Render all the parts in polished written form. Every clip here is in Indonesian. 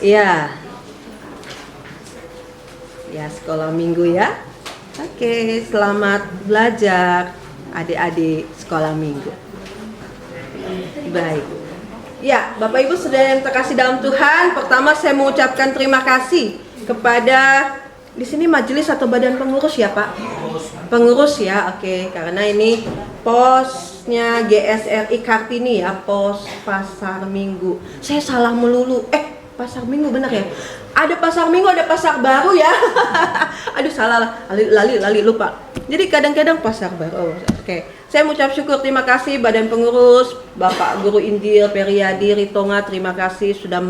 Iya, ya sekolah minggu ya. Oke, selamat belajar adik-adik sekolah minggu. Baik. Ya, Bapak Ibu saudara yang terkasih dalam Tuhan, pertama saya mengucapkan terima kasih kepada di sini majelis atau badan pengurus ya Pak? Pengurus ya, oke. Karena ini posnya GSRI Kartini ya, pos pasar minggu. Saya salah melulu. Pasar minggu benar ya? Ada pasar minggu, ada pasar baru ya. Aduh salah lah, lali lupa. Jadi kadang-kadang pasar baru. Oke. Saya mengucap syukur, terima kasih badan pengurus, Bapak Guru Injil Periadi Ritonga, terima kasih sudah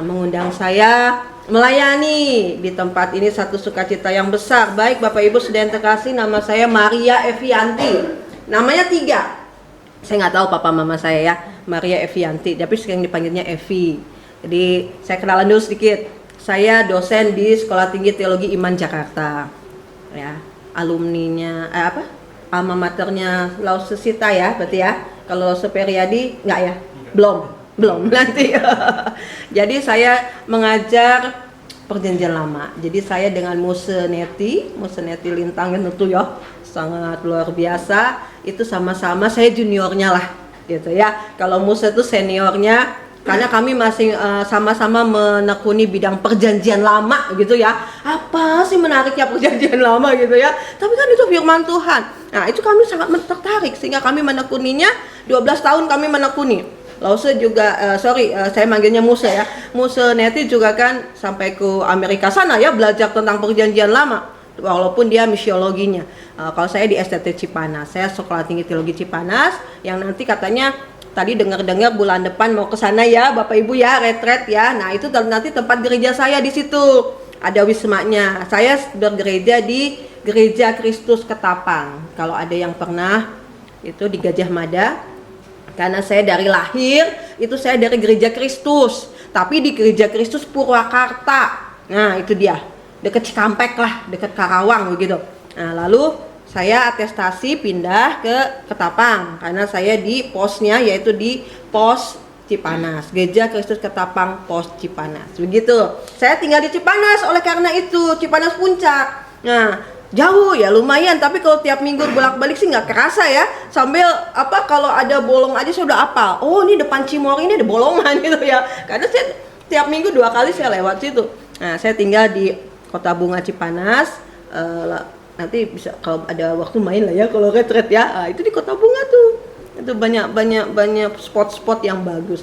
mengundang saya melayani di tempat ini, satu sukacita yang besar. Baik Bapak Ibu saudara yang terkasih, nama saya Maria Evianti. Namanya 3. Saya nggak tahu papa mama saya ya, Maria Evianti, tapi sering dipanggilnya Evi. Jadi saya kenalan dulu sedikit. Saya dosen di Sekolah Tinggi Teologi Iman Jakarta. Ya, alumninya alma maternya Lause Sita ya, berarti ya. Kalau Lause Periadi enggak ya? Belum nanti. Jadi saya mengajar Perjanjian Lama. Jadi saya dengan Muse Neti Lintang tentu ya, sangat luar biasa. Itu sama-sama saya juniornya lah, gitu ya. Kalau Muse itu seniornya, karena kami masih sama-sama menekuni bidang perjanjian lama gitu ya. Apa sih menariknya perjanjian lama gitu ya? Tapi kan itu firman Tuhan. Nah itu kami sangat tertarik sehingga kami menekuninya. 12 tahun kami menekuni. Lause juga, saya manggilnya Muse ya. Muse Neti juga kan sampai ke Amerika sana ya, belajar tentang perjanjian lama. Walaupun dia misiologinya. Kalau saya di STT Cipanas, saya Sekolah Tinggi Teologi Cipanas, yang nanti katanya tadi dengar-dengar bulan depan mau ke sana ya Bapak Ibu ya, retret ya. Nah, itu nanti tempat gereja saya di situ. Ada wismanya. Saya bergereja di Gereja Kristus Ketapang. Kalau ada yang pernah itu di Gajah Mada. Karena saya dari lahir itu saya dari Gereja Kristus, tapi di Gereja Kristus Purwakarta. Nah, itu dia. Dekat Cikampek lah, dekat Karawang begitu. Nah, lalu saya atestasi pindah ke Ketapang karena saya di posnya yaitu di pos Cipanas, Gereja Kristus Ketapang pos Cipanas. Begitu. Saya tinggal di Cipanas oleh karena itu, Cipanas Puncak. Nah, jauh ya lumayan, tapi kalau tiap minggu bolak-balik sih nggak kerasa ya. Sambil kalau ada bolong aja saya udah apal. Oh, ini depan Cimory ini ada bolongan gitu ya. Karena saya tiap minggu 2 kali saya lewat situ. Nah, saya tinggal di Kota Bunga Cipanas. Nanti bisa kalau ada waktu main lah ya kalau retret ya. Nah, itu di Kota Bunga tuh. Itu banyak spot-spot yang bagus.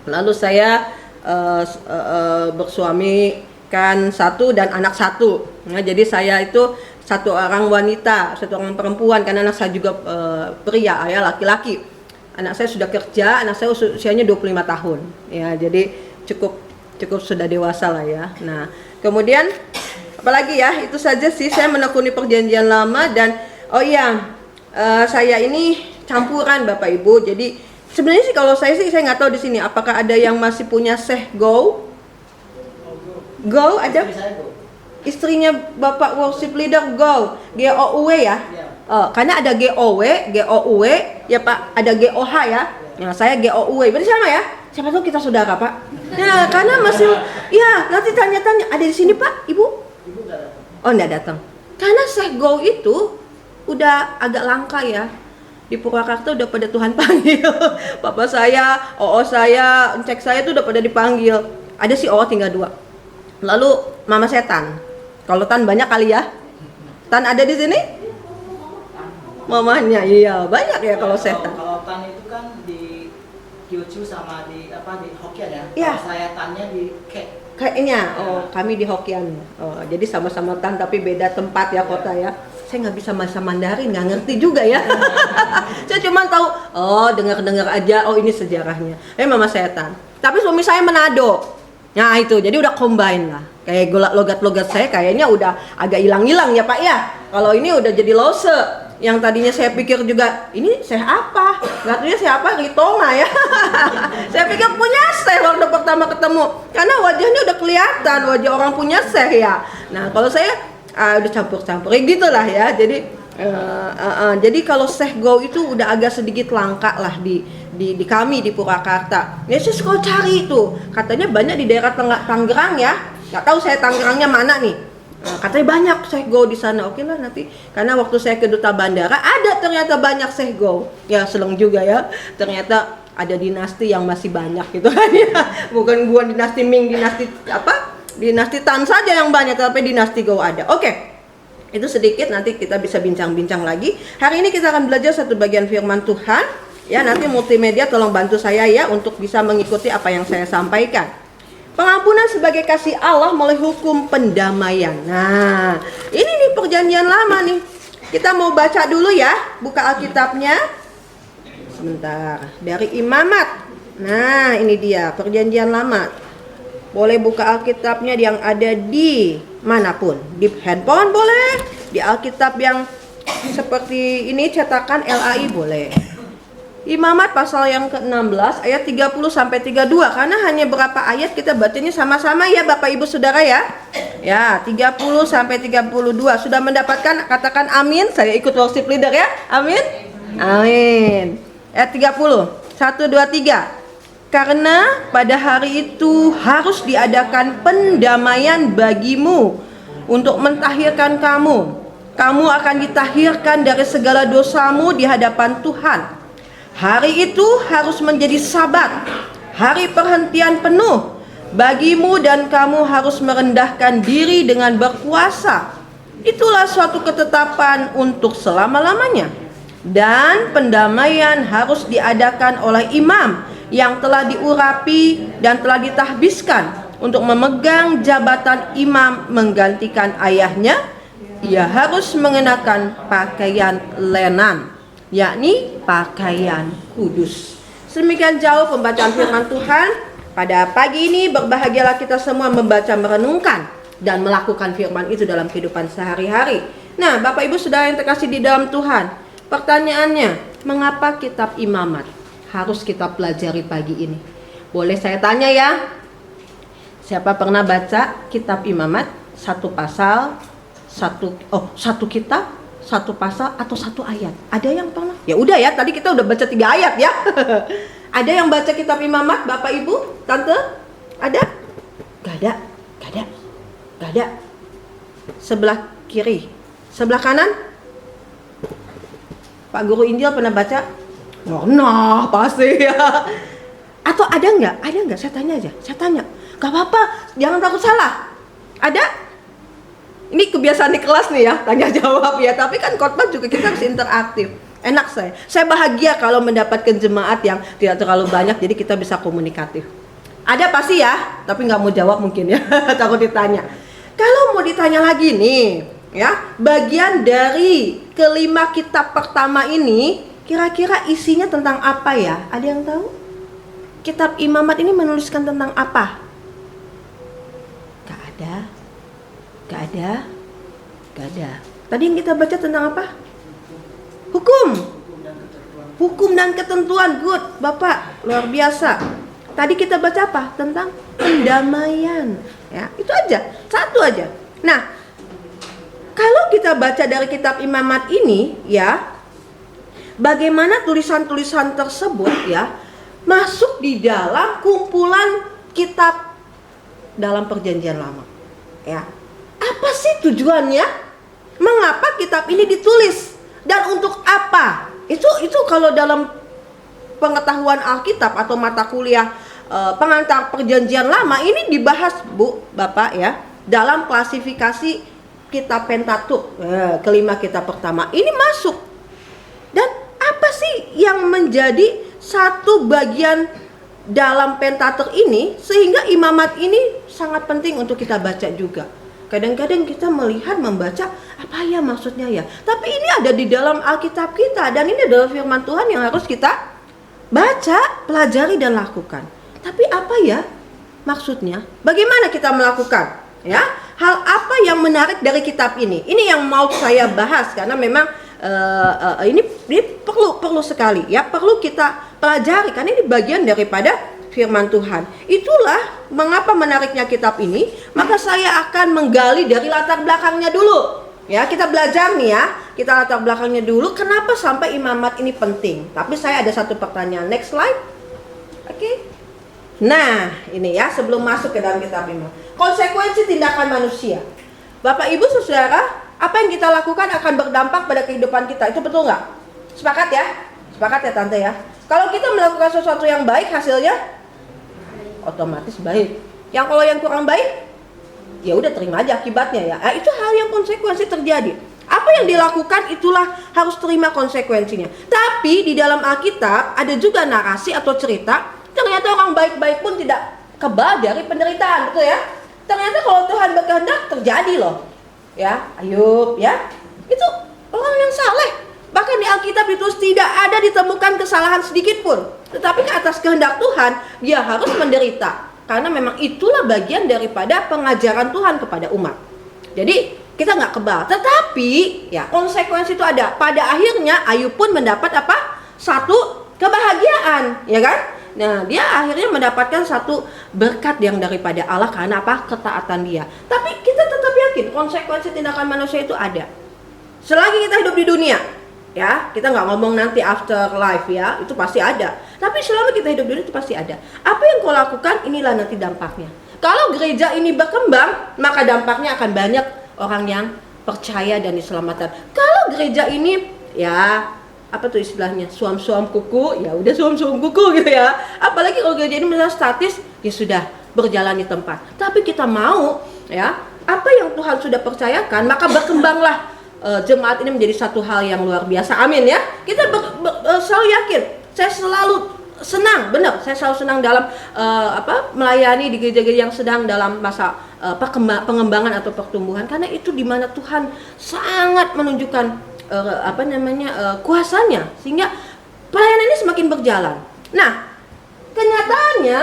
Lalu saya bersuami kan 1 dan anak 1. Nah, jadi saya itu 1 orang wanita, 1 orang perempuan karena anak saya juga pria ya, laki-laki. Anak saya sudah kerja, anak saya usianya 25 tahun. Ya, jadi cukup sudah dewasa lah ya. Nah, kemudian apalagi ya, itu saja sih saya menekuni perjanjian lama dan saya ini campuran Bapak Ibu. Jadi sebenarnya sih kalau saya nggak tahu di sini apakah ada yang masih punya Seh Go ada? Istrinya Bapak worship leader Go, GOUW ya. Karena ada GOW ya Pak, ada GOH ya. Nah, saya GOUW. Berarti sama ya? Siapa tahu kita saudara Pak. Nah, karena masih ya nanti tanya-tanya ada di sini Pak, Ibu? Oh, enggak datang. Karena Seh Go itu udah agak langka ya. Di Purwakarta udah pada Tuhan panggil. Papa saya, OO saya, cek saya tuh udah pada dipanggil. Ada si OO tinggal 2. Lalu mama saya Tan. Kalau Tan banyak kali ya. Tan ada di sini? Mamanya iya, banyak ya kalau setan. Kalau Tan itu kan di Kyushu sama di Hokkien ya. Iya. Kalau saya Tannya di Kayaknya, kami di Hokkien. Jadi sama-sama Tan tapi beda tempat ya kota ya. Saya nggak bisa bahasa Mandarin, nggak ngerti juga ya. Saya cuma tahu, dengar-dengar aja, ini sejarahnya. Mama saya Tan. Tapi suami saya Manado. Nah itu, jadi udah combine lah. Kayak logat-logat saya kayaknya udah agak hilang-hilang ya Pak ya. Kalau ini udah jadi Lause. Yang tadinya saya pikir juga, ini Seh apa? Nggak tahunya Seh apa? Ritonga ya. Saya pikir punya Seh waktu pertama ketemu. Karena wajahnya udah kelihatan, wajah orang punya Seh ya. Nah kalau saya udah campur-campur, gitu lah ya. Jadi Jadi kalau sehgo itu udah agak sedikit langka lah di kami di Purwakarta. Ya saya suka cari itu. Katanya banyak di daerah Tangerang ya. Nggak tahu saya Tangerangnya mana nih. Katanya banyak sehgo di sana. Oke lah nanti. Karena waktu saya ke Duta Bandara ada ternyata banyak sehgo. Ya seneng juga ya. Ternyata ada dinasti yang masih banyak gitu kan ya. Bukan gua dinasti Ming, dinasti apa? Dinasti Tan saja yang banyak, tapi dinasti Go ada. Oke. Itu sedikit, nanti kita bisa bincang-bincang lagi. Hari ini kita akan belajar satu bagian firman Tuhan. Ya, nanti multimedia tolong bantu saya ya untuk bisa mengikuti apa yang saya sampaikan. Pengampunan sebagai kasih Allah melalui hukum pendamaian. Nah, ini nih perjanjian lama nih. Kita mau baca dulu ya, buka Alkitabnya. Sebentar, dari Imamat. Nah, ini dia perjanjian lama. Boleh buka Alkitabnya yang ada di manapun, di handphone boleh, di Alkitab yang seperti ini cetakan LAI boleh. Imamat pasal yang ke-16 ayat 30 sampai 32, karena hanya berapa ayat kita bacanya sama-sama ya Bapak Ibu Saudara ya. Ya, 30 sampai 32 sudah mendapatkan, katakan amin. Saya ikut worship leader ya. Amin. Amin. Ayat 30. 1 2 3. Karena pada hari itu harus diadakan pendamaian bagimu untuk mentahirkan kamu. Kamu akan ditahirkan dari segala dosamu di hadapan Tuhan. Hari itu harus menjadi sabat, hari perhentian penuh bagimu, dan kamu harus merendahkan diri dengan berpuasa. Itulah suatu ketetapan untuk selama-lamanya. Dan pendamaian harus diadakan oleh imam yang telah diurapi dan telah ditahbiskan untuk memegang jabatan imam menggantikan ayahnya. Ia harus mengenakan pakaian lenan, yakni pakaian kudus. Sedemikian jauh pembacaan firman Tuhan. Pada pagi ini berbahagialah kita semua membaca, merenungkan, dan melakukan firman itu dalam kehidupan sehari-hari. Nah, Bapak Ibu Saudara yang terkasih di dalam Tuhan, pertanyaannya, mengapa kitab Imamat harus kita pelajari pagi ini? Boleh saya tanya ya, siapa pernah baca kitab Imamat satu pasal, satu kitab, satu pasal atau satu ayat? Ada yang pernah? Ya udah ya, tadi kita udah baca 3 ayat ya. Ada yang baca kitab Imamat, Bapak Ibu, Tante? Ada? Gak ada, gak ada, gak ada. Sebelah kiri, sebelah kanan? Pak Guru Injil pernah baca? Nah, pasti ya. Atau ada nggak? Ada nggak? Saya tanya aja. Saya tanya. Gak apa-apa, jangan takut salah. Ada? Ini kebiasaan di kelas nih ya, tanya jawab ya. Tapi kan khotbah juga kita harus interaktif. Enak saya. Saya bahagia kalau mendapatkan jemaat yang tidak terlalu banyak, jadi kita bisa komunikatif. Ada pasti ya, tapi nggak mau jawab mungkin ya. Takut ditanya. Kalau mau ditanya lagi nih, ya, bagian dari kelima kitab pertama ini kira-kira isinya tentang apa ya? Ada yang tahu? Kitab Imamat ini menuliskan tentang apa? Gak ada. Gak ada. Gak ada. Tadi yang kita baca tentang apa? Hukum dan ketentuan. Good, Bapak, luar biasa. Tadi kita baca apa? Tentang pendamaian. Ya, itu aja. Satu aja. Nah, kalau kita baca dari kitab Imamat ini, ya, bagaimana tulisan-tulisan tersebut ya masuk di dalam kumpulan kitab dalam Perjanjian Lama. Ya, apa sih tujuannya? Mengapa kitab ini ditulis dan untuk apa? Itu kalau dalam pengetahuan Alkitab atau mata kuliah pengantar Perjanjian Lama ini dibahas, Bu, Bapak ya, dalam klasifikasi kitab Pentateuch, kelima kitab pertama ini masuk. Dan apa sih yang menjadi satu bagian dalam Pentateuch ini sehingga Imamat ini sangat penting untuk kita baca juga? Kadang-kadang kita melihat, membaca, apa ya maksudnya ya? Tapi ini ada di dalam Alkitab kita dan ini adalah firman Tuhan yang harus kita baca, pelajari dan lakukan. Tapi apa ya maksudnya? Bagaimana kita melakukan? Ya, hal apa yang menarik dari kitab ini? Ini yang mau saya bahas karena memang ini perlu sekali ya, perlu kita pelajari karena ini bagian daripada firman Tuhan. Itulah mengapa menariknya kitab ini. Maka saya akan menggali dari latar belakangnya dulu. Ya, kita belajar nih ya, kita latar belakangnya dulu kenapa sampai imamat ini penting. Tapi saya ada satu pertanyaan. Next slide. Oke. Nah, ini ya sebelum masuk ke dalam kitab imamat. Konsekuensi tindakan manusia. Bapak Ibu Saudara, apa yang kita lakukan akan berdampak pada kehidupan kita. Itu betul nggak? Sepakat ya? Sepakat ya Tante ya? Kalau kita melakukan sesuatu yang baik, hasilnya otomatis baik. Yang kalau yang kurang baik, ya udah terima aja akibatnya ya. Nah, itu hal yang konsekuensi terjadi. Apa yang dilakukan itulah harus terima konsekuensinya. Tapi di dalam Alkitab ada juga narasi atau cerita, ternyata orang baik-baik pun tidak kebal dari penderitaan, betul ya? Ternyata kalau Tuhan berkehendak terjadi loh. Ya, Ayub ya. Itu orang yang saleh. Bahkan di Alkitab itu tidak ada ditemukan kesalahan sedikit pun. Tetapi ke atas kehendak Tuhan, dia harus menderita. Karena memang itulah bagian daripada pengajaran Tuhan kepada umat. Jadi kita nggak kebal. Tetapi ya konsekuensi itu ada. Pada akhirnya Ayub pun mendapat apa? Satu kebahagiaan, ya kan? Nah, dia akhirnya mendapatkan satu berkat yang daripada Allah karena apa? Ketaatan dia. Tapi kita tetap yakin konsekuensi tindakan manusia itu ada. Selagi kita hidup di dunia, ya, kita nggak ngomong nanti afterlife ya, itu pasti ada. Tapi selama kita hidup di dunia itu pasti ada. Apa yang kau lakukan, inilah nanti dampaknya. Kalau gereja ini berkembang, maka dampaknya akan banyak orang yang percaya dan diselamatkan. Kalau gereja ini, ya, apa tuh istilahnya, suam-suam kuku, ya udah suam-suam kuku gitu ya. Apalagi kalau gereja ini misalnya statis, ya sudah berjalan di tempat. Tapi kita mau, ya, apa yang Tuhan sudah percayakan, maka berkembanglah jemaat ini menjadi satu hal yang luar biasa. Amin ya. Kita selalu yakin. Saya selalu senang, benar. Saya selalu senang dalam melayani di gereja-gereja yang sedang dalam masa pengembangan atau pertumbuhan, karena itu di mana Tuhan sangat menunjukkan kuasanya sehingga pelayanan ini semakin berjalan. Nah, kenyataannya,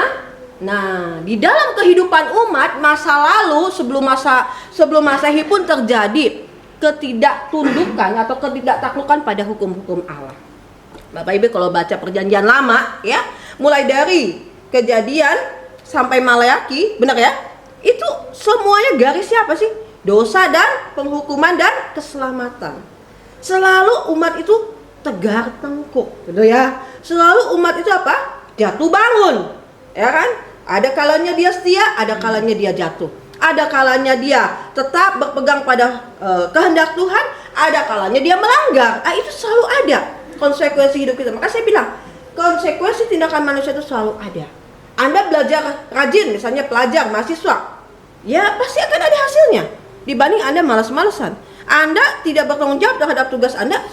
di dalam kehidupan umat masa lalu sebelum Masehi pun terjadi ketidaktundukan atau ketidaktaklukan pada hukum-hukum Allah. Bapak Ibu kalau baca Perjanjian Lama ya, mulai dari Kejadian sampai Maleaki, benar ya? Itu semuanya garisnya apa sih? Dosa dan penghukuman dan keselamatan. Selalu umat itu tegar tengkuk, gitu ya. Selalu umat itu apa? Jatuh bangun, ya kan? Ada kalanya dia setia, ada kalanya dia jatuh. Ada kalanya dia tetap berpegang pada kehendak Tuhan, ada kalanya dia melanggar. Itu selalu ada konsekuensi hidup kita. Maka saya bilang, konsekuensi tindakan manusia itu selalu ada. Anda belajar rajin, misalnya pelajar, mahasiswa, ya pasti akan ada hasilnya. Dibanding Anda malas-malasan. Anda tidak bertanggung jawab terhadap tugas Anda,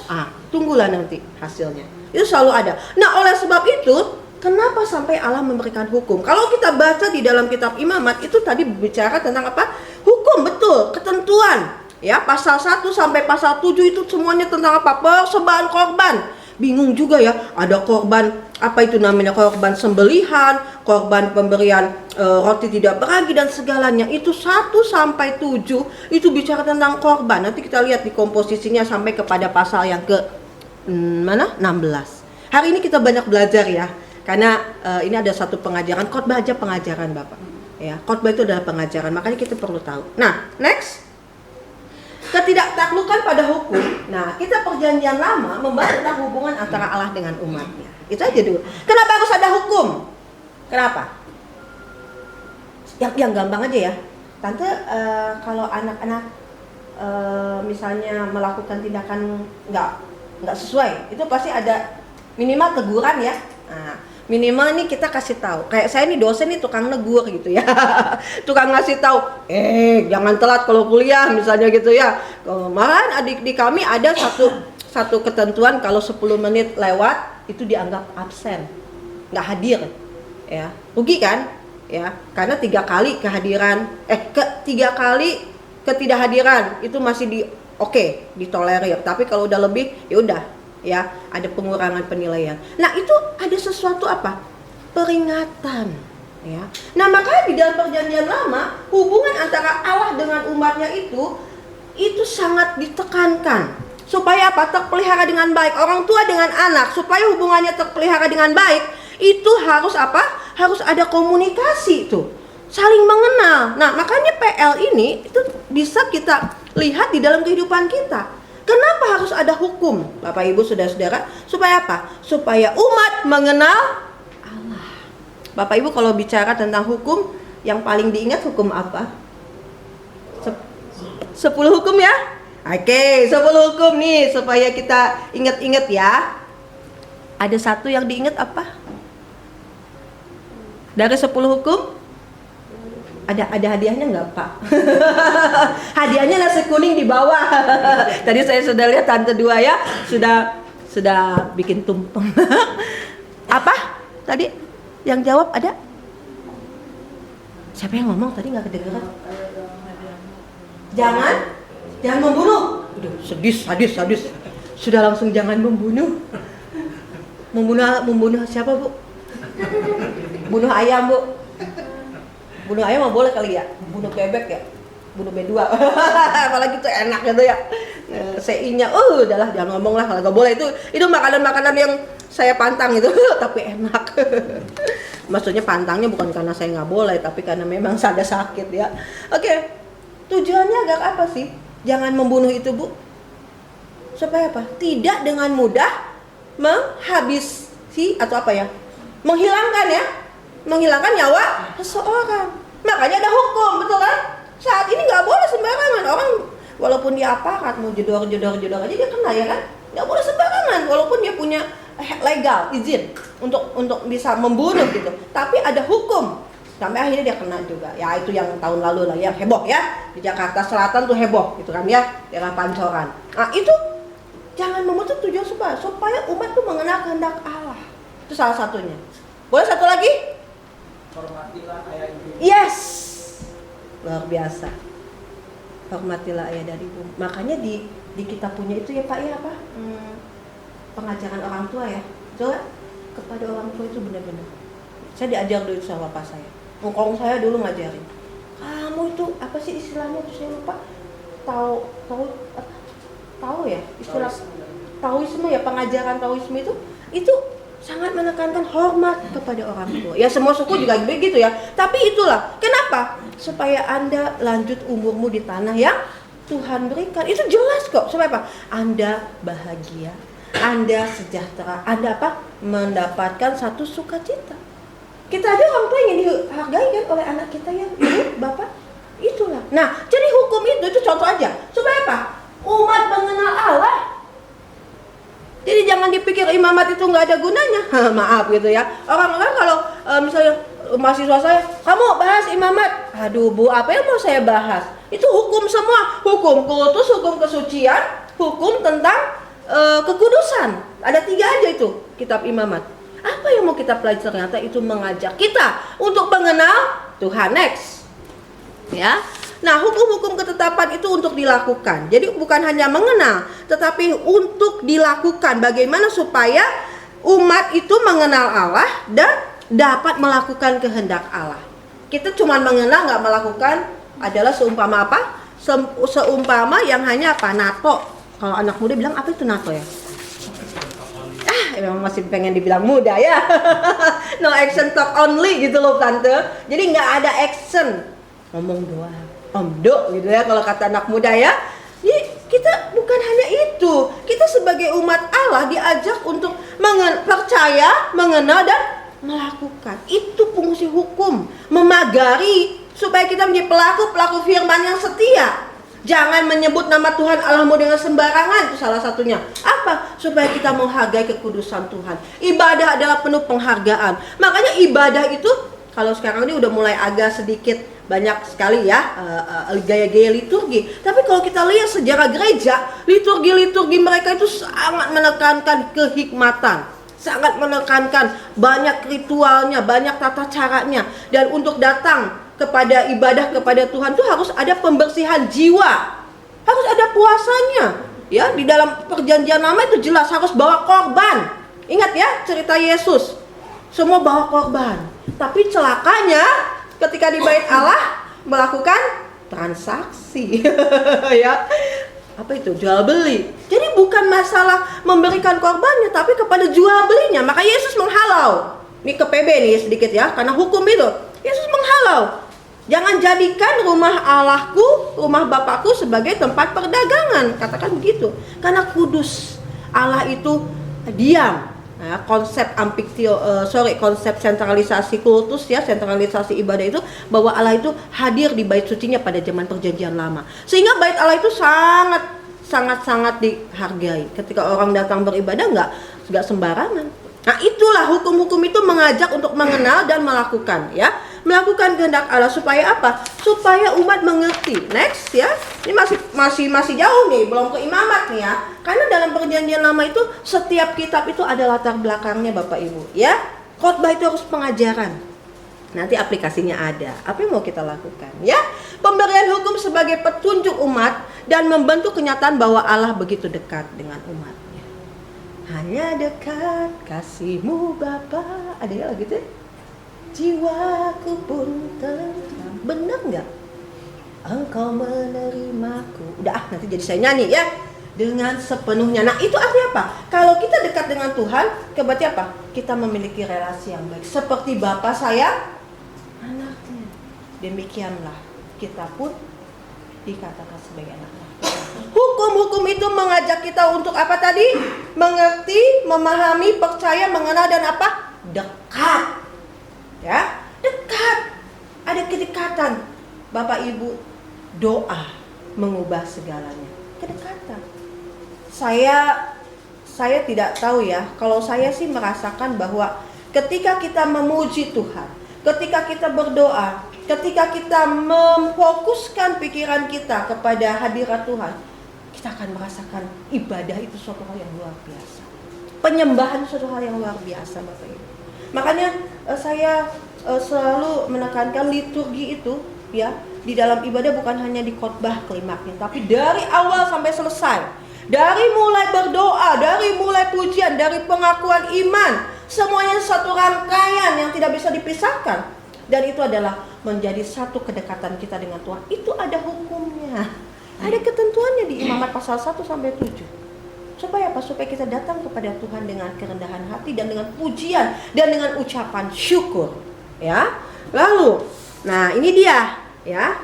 tunggulah nanti hasilnya. Itu selalu ada. Nah, oleh sebab itu, kenapa sampai Allah memberikan hukum? Kalau kita baca di dalam kitab Imamat, itu tadi bicara tentang apa? Hukum, betul, ketentuan. Ya, pasal 1 sampai pasal 7 itu semuanya tentang apa? Persembahan korban. Bingung juga ya, ada korban, apa itu namanya, korban sembelihan, korban pemberian roti tidak beragi dan segalanya. Itu 1 sampai 7 itu bicara tentang korban. Nanti kita lihat di komposisinya sampai kepada pasal yang ke 16. Hari ini kita banyak belajar ya, karena ini ada satu pengajaran, khotbah aja pengajaran Bapak. Ya, khotbah itu adalah pengajaran, makanya kita perlu tahu. Nah, next. Ketidaktaklukan pada hukum. Nah, kita Perjanjian Lama membahas tentang hubungan antara Allah dengan umatnya. Itu aja dulu. Kenapa harus ada hukum? Kenapa? Yang gampang aja ya. Tante, kalau anak-anak misalnya melakukan tindakan nggak sesuai, itu pasti ada minimal teguran ya. Nah, minimal nih kita kasih tahu. Kayak saya nih dosen nih tukang negur gitu ya. Tukang ngasih tahu, jangan telat kalau kuliah misalnya gitu ya. Malahan adik di kami ada satu ketentuan, kalau 10 menit lewat itu dianggap absen, nggak hadir. Ya, rugi kan? Ya, karena 3 kali kehadiran, 3 kali ketidakhadiran itu masih ditolerir. Tapi kalau udah lebih, ya udah. Ya, ada pengurangan penilaian. Nah, itu ada sesuatu apa? Peringatan, ya. Nah, makanya di dalam Perjanjian Lama, hubungan antara Allah dengan umatnya itu sangat ditekankan. Supaya apa? Terpelihara dengan baik. Orang tua dengan anak, supaya hubungannya terpelihara dengan baik, itu harus apa? Harus ada komunikasi itu. Saling mengenal. Nah, makanya PL ini itu bisa kita lihat di dalam kehidupan kita. Kenapa harus ada hukum? Bapak Ibu Saudara-saudara, supaya apa? Supaya umat mengenal Allah. Bapak Ibu kalau bicara tentang hukum, yang paling diingat hukum apa? 10 hukum ya? Oke, 10 hukum nih supaya kita ingat-ingat ya. Ada satu yang diingat apa? Dari 10 hukum? Ada hadiahnya nggak Pak? Hadiahnya nasi kuning di bawah. Tadi saya sudah lihat tante dua ya sudah bikin tumpeng. Apa? Tadi yang jawab ada? Siapa yang ngomong tadi nggak kedengeran? Jangan membunuh. Udah sadis. Sudah langsung jangan membunuh. Membunuh siapa Bu? Bunuh ayam Bu. Bunuh ayam mah boleh kali ya, bunuh bebek ya, bunuh B2. Apalagi itu enak gitu ya. CI-nya, udahlah jangan ngomong lah kalau nggak boleh, itu makanan-makanan yang saya pantang itu, tapi enak. Maksudnya pantangnya bukan karena saya nggak boleh, tapi karena memang ada sakit ya. Oke, tujuannya agar apa sih? Jangan membunuh itu Bu. Supaya apa? Tidak dengan mudah menghabisi atau apa ya? Menghilangkan nyawa seseorang. Makanya ada hukum, betul kan? Saat ini nggak boleh sembarangan. Orang walaupun dia aparat mau jedor aja dia kena ya kan? Nggak boleh sembarangan walaupun dia punya legal izin untuk bisa membunuh gitu. Tapi ada hukum. Sampai akhirnya dia kena juga. Ya itu yang tahun lalu lah yang heboh ya. Di Jakarta Selatan tuh heboh gitu kan ya, daerah Pancoran. Nah, itu jangan memutus tujuan supaya umat tuh mengenal kehendak Allah. Itu salah satunya. Boleh satu lagi? Hormatilah ayah ibu. Yes, luar biasa. Hormatilah ayah dan ibu. Makanya di kita punya itu ya Pak ya apa? Pengajaran orang tua ya. Coba kepada orang tua itu benar-benar. Saya diajar dulu sama bapak saya. Ngkong saya dulu ngajarin. Kamu itu apa sih istilahnya itu saya lupa. Tahu ya istilah Taoisme ya, pengajaran Taoisme itu sangat menekankan hormat kepada orang tua. Ya semua suku juga begitu ya. Tapi itulah kenapa? Supaya Anda lanjut umurmu di tanah yang Tuhan berikan. Itu jelas kok. Supaya apa? Anda bahagia, Anda sejahtera, Anda apa? Mendapatkan satu sukacita. Kita ada orang tua yang dihargai kan oleh anak kita ya, ibu, bapak. Itulah. Nah, jadi hukum itu contoh aja. Supaya apa? Umat mengenal Allah. Jadi jangan dipikir imamat itu nggak ada gunanya. Maaf gitu ya. Orang-orang kalau misalnya mahasiswa saya, kamu bahas imamat. Aduh Bu, apa yang mau saya bahas? Itu hukum semua. Hukum kultus, hukum kesucian, hukum tentang kekudusan. Ada 3 aja itu kitab imamat. Apa yang mau kita pelajari? Ternyata itu mengajak kita untuk mengenal Tuhan. Next. Ya. Nah, hukum-hukum ketetapan itu untuk dilakukan. Jadi bukan hanya mengenal, tetapi untuk dilakukan. Bagaimana supaya umat itu mengenal Allah dan dapat melakukan kehendak Allah. Kita cuma mengenal, nggak melakukan adalah seumpama apa? Seumpama yang hanya apa? NATO. Kalau anak muda bilang apa itu NATO ya? Memang masih pengen dibilang muda ya. No action talk only gitu loh tante. Jadi nggak ada action, ngomong doang. Omdo gitu ya kalau kata anak muda ya. Jadi kita bukan hanya itu. Kita sebagai umat Allah diajak untuk percaya, mengenal dan melakukan. Itu fungsi hukum, memagari supaya kita menjadi pelaku firman yang setia. Jangan menyebut nama Tuhan Allahmu dengan sembarangan, itu salah satunya. Apa? Supaya kita menghargai kekudusan Tuhan. Ibadah adalah penuh penghargaan. Makanya ibadah itu kalau sekarang ini udah mulai agak sedikit banyak sekali ya gaya-gaya liturgi. Tapi kalau kita lihat sejarah gereja, liturgi mereka itu sangat menekankan kehikmatan, sangat menekankan banyak ritualnya, banyak tata caranya. Dan untuk datang kepada ibadah kepada Tuhan itu harus ada pembersihan jiwa, harus ada puasanya. Ya, di dalam perjanjian lama itu jelas harus bawa korban. Ingat ya cerita Yesus, semua bawa korban. Tapi celakanya ketika di bait Allah melakukan transaksi ya. Apa itu? Jual beli. Jadi bukan masalah memberikan korbannya, tapi kepada jual belinya. Maka Yesus menghalau. Ini ke PB nih sedikit ya, karena hukum itu. Yesus menghalau. Jangan jadikan rumah Allahku rumah Bapakku sebagai tempat perdagangan. Katakan begitu. Karena kudus. Allah itu diam. Nah, konsep sentralisasi kultus ya, sentralisasi ibadah itu bahwa Allah itu hadir di bait sucinya pada zaman perjanjian lama. Sehingga bait Allah itu sangat dihargai. Ketika orang datang beribadah nggak sembarangan. Nah, itulah hukum-hukum itu mengajak untuk mengenal dan melakukan ya. Melakukan kehendak Allah supaya apa? Supaya umat mengerti. Next ya. Ini masih jauh nih, belum ke imamat nih ya. Karena dalam perjanjian lama itu setiap kitab itu ada latar belakangnya Bapak Ibu ya. Khotbah itu harus pengajaran. Nanti aplikasinya ada. Apa yang mau kita lakukan ya? Pemberian hukum sebagai petunjuk umat dan membentuk kenyataan bahwa Allah begitu dekat dengan umatnya. Hanya dekat kasih-Mu Bapa. Ada ya gitu? Jiwaku pun tentram. Benar nggak? Engkau menerimaku. Udah nanti jadi saya nyanyi ya. Dengan sepenuhnya. Nah itu artinya apa? Kalau kita dekat dengan Tuhan, berarti apa? Kita memiliki relasi yang baik. Seperti Bapa sayang anaknya. Demikianlah kita pun dikatakan sebagai anak-anak. Hukum-hukum itu mengajak kita untuk apa tadi? Mengerti, memahami, percaya, mengenal dan apa? Dekat. Ya, dekat. Ada kedekatan. Bapak Ibu, doa mengubah segalanya. Kedekatan. Saya tidak tahu ya. Kalau saya sih merasakan bahwa ketika kita memuji Tuhan, ketika kita berdoa, ketika kita memfokuskan pikiran kita kepada hadirat Tuhan, kita akan merasakan ibadah itu suatu hal yang luar biasa. Penyembahan suatu hal yang luar biasa Bapak Ibu. Makanya saya selalu menekankan liturgi itu ya, di dalam ibadah bukan hanya di khotbah klimaknya, tapi dari awal sampai selesai. Dari mulai berdoa, dari mulai pujian, dari pengakuan iman, semuanya satu rangkaian yang tidak bisa dipisahkan. Dan itu adalah menjadi satu kedekatan kita dengan Tuhan. Itu ada hukumnya. Ada ketentuannya di Imamat pasal 1 sampai 7. Supaya apa? Supaya kita datang kepada Tuhan dengan kerendahan hati dan dengan pujian dan dengan ucapan syukur, ya. Lalu, nah ini dia, ya.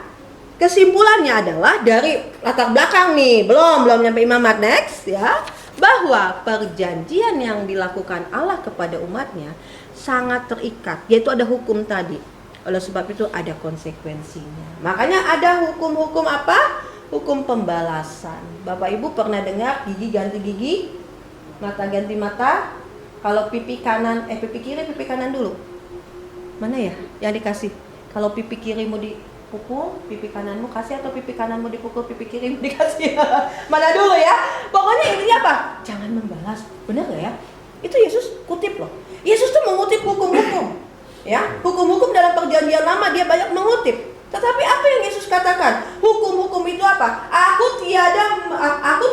Kesimpulannya adalah dari latar belakang nih, belum nyampe imamat, next ya, bahwa perjanjian yang dilakukan Allah kepada umatnya sangat terikat, yaitu ada hukum tadi. Oleh sebab itu ada konsekuensinya. Makanya ada hukum-hukum apa? Hukum pembalasan. Bapak Ibu pernah dengar gigi ganti gigi, mata ganti mata. Kalau pipi kanan, pipi kiri, pipi kanan dulu. Mana ya yang dikasih? Kalau pipi kirimu dipukul, pipi kananmu kasih, atau pipi kananmu dipukul, pipi kirimu dikasih? Mana dulu ya? Pokoknya intinya apa? Jangan membalas. Benar gak ya? Itu Yesus kutip loh. Yesus tuh mengutip hukum-hukum. Ya, hukum-hukum dalam perjanjian lama dia banyak mengutip. Tetapi apa yang Yesus katakan? Hukum-hukum itu apa? Aku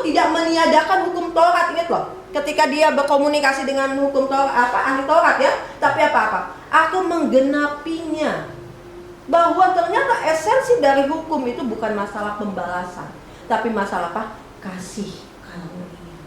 tidak meniadakan hukum Taurat. Ingat loh, ketika dia berkomunikasi dengan hukum Taurat, ahli Taurat ya. Tapi apa? Aku menggenapinya. Bahwa ternyata esensi dari hukum itu bukan masalah pembalasan, tapi masalah apa? Kasih karunia.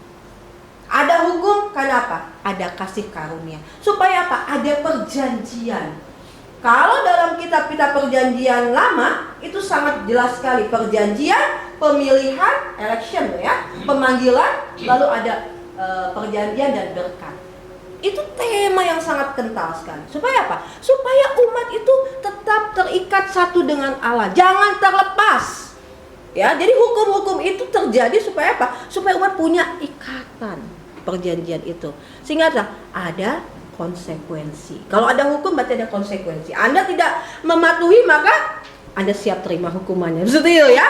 Ada hukum karena apa? Ada kasih karunia. Supaya apa? Ada perjanjian. Kalau dalam kitab-kitab perjanjian lama itu sangat jelas sekali, perjanjian, pemilihan, election ya, pemanggilan, lalu ada perjanjian dan berkat. Itu tema yang sangat kental sekali. Supaya apa? Supaya umat itu tetap terikat satu dengan Allah, jangan terlepas. Ya, jadi hukum-hukum itu terjadi supaya apa? Supaya umat punya ikatan perjanjian itu. Sehingga ada konsekuensi. Kalau ada hukum berarti ada konsekuensi. Anda tidak mematuhi maka Anda siap terima hukumannya. Seperti itu ya.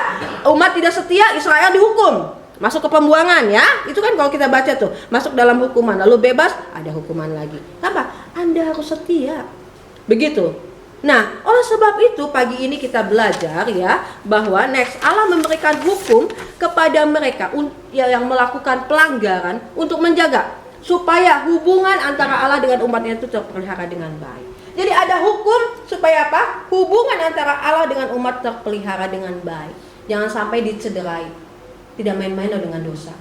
Umat tidak setia, Israel dihukum. Masuk ke pembuangan ya. Itu kan kalau kita baca tuh, masuk dalam hukuman, lalu bebas, ada hukuman lagi. Apa? Anda harus setia. Begitu. Nah, oleh sebab itu pagi ini kita belajar ya bahwa next Allah memberikan hukum kepada mereka yang melakukan pelanggaran untuk menjaga supaya hubungan antara Allah dengan umatnya itu terpelihara dengan baik. Jadi ada hukum supaya apa? Hubungan antara Allah dengan umat terpelihara dengan baik. Jangan sampai dicederai. Tidak main-main dengan dosa.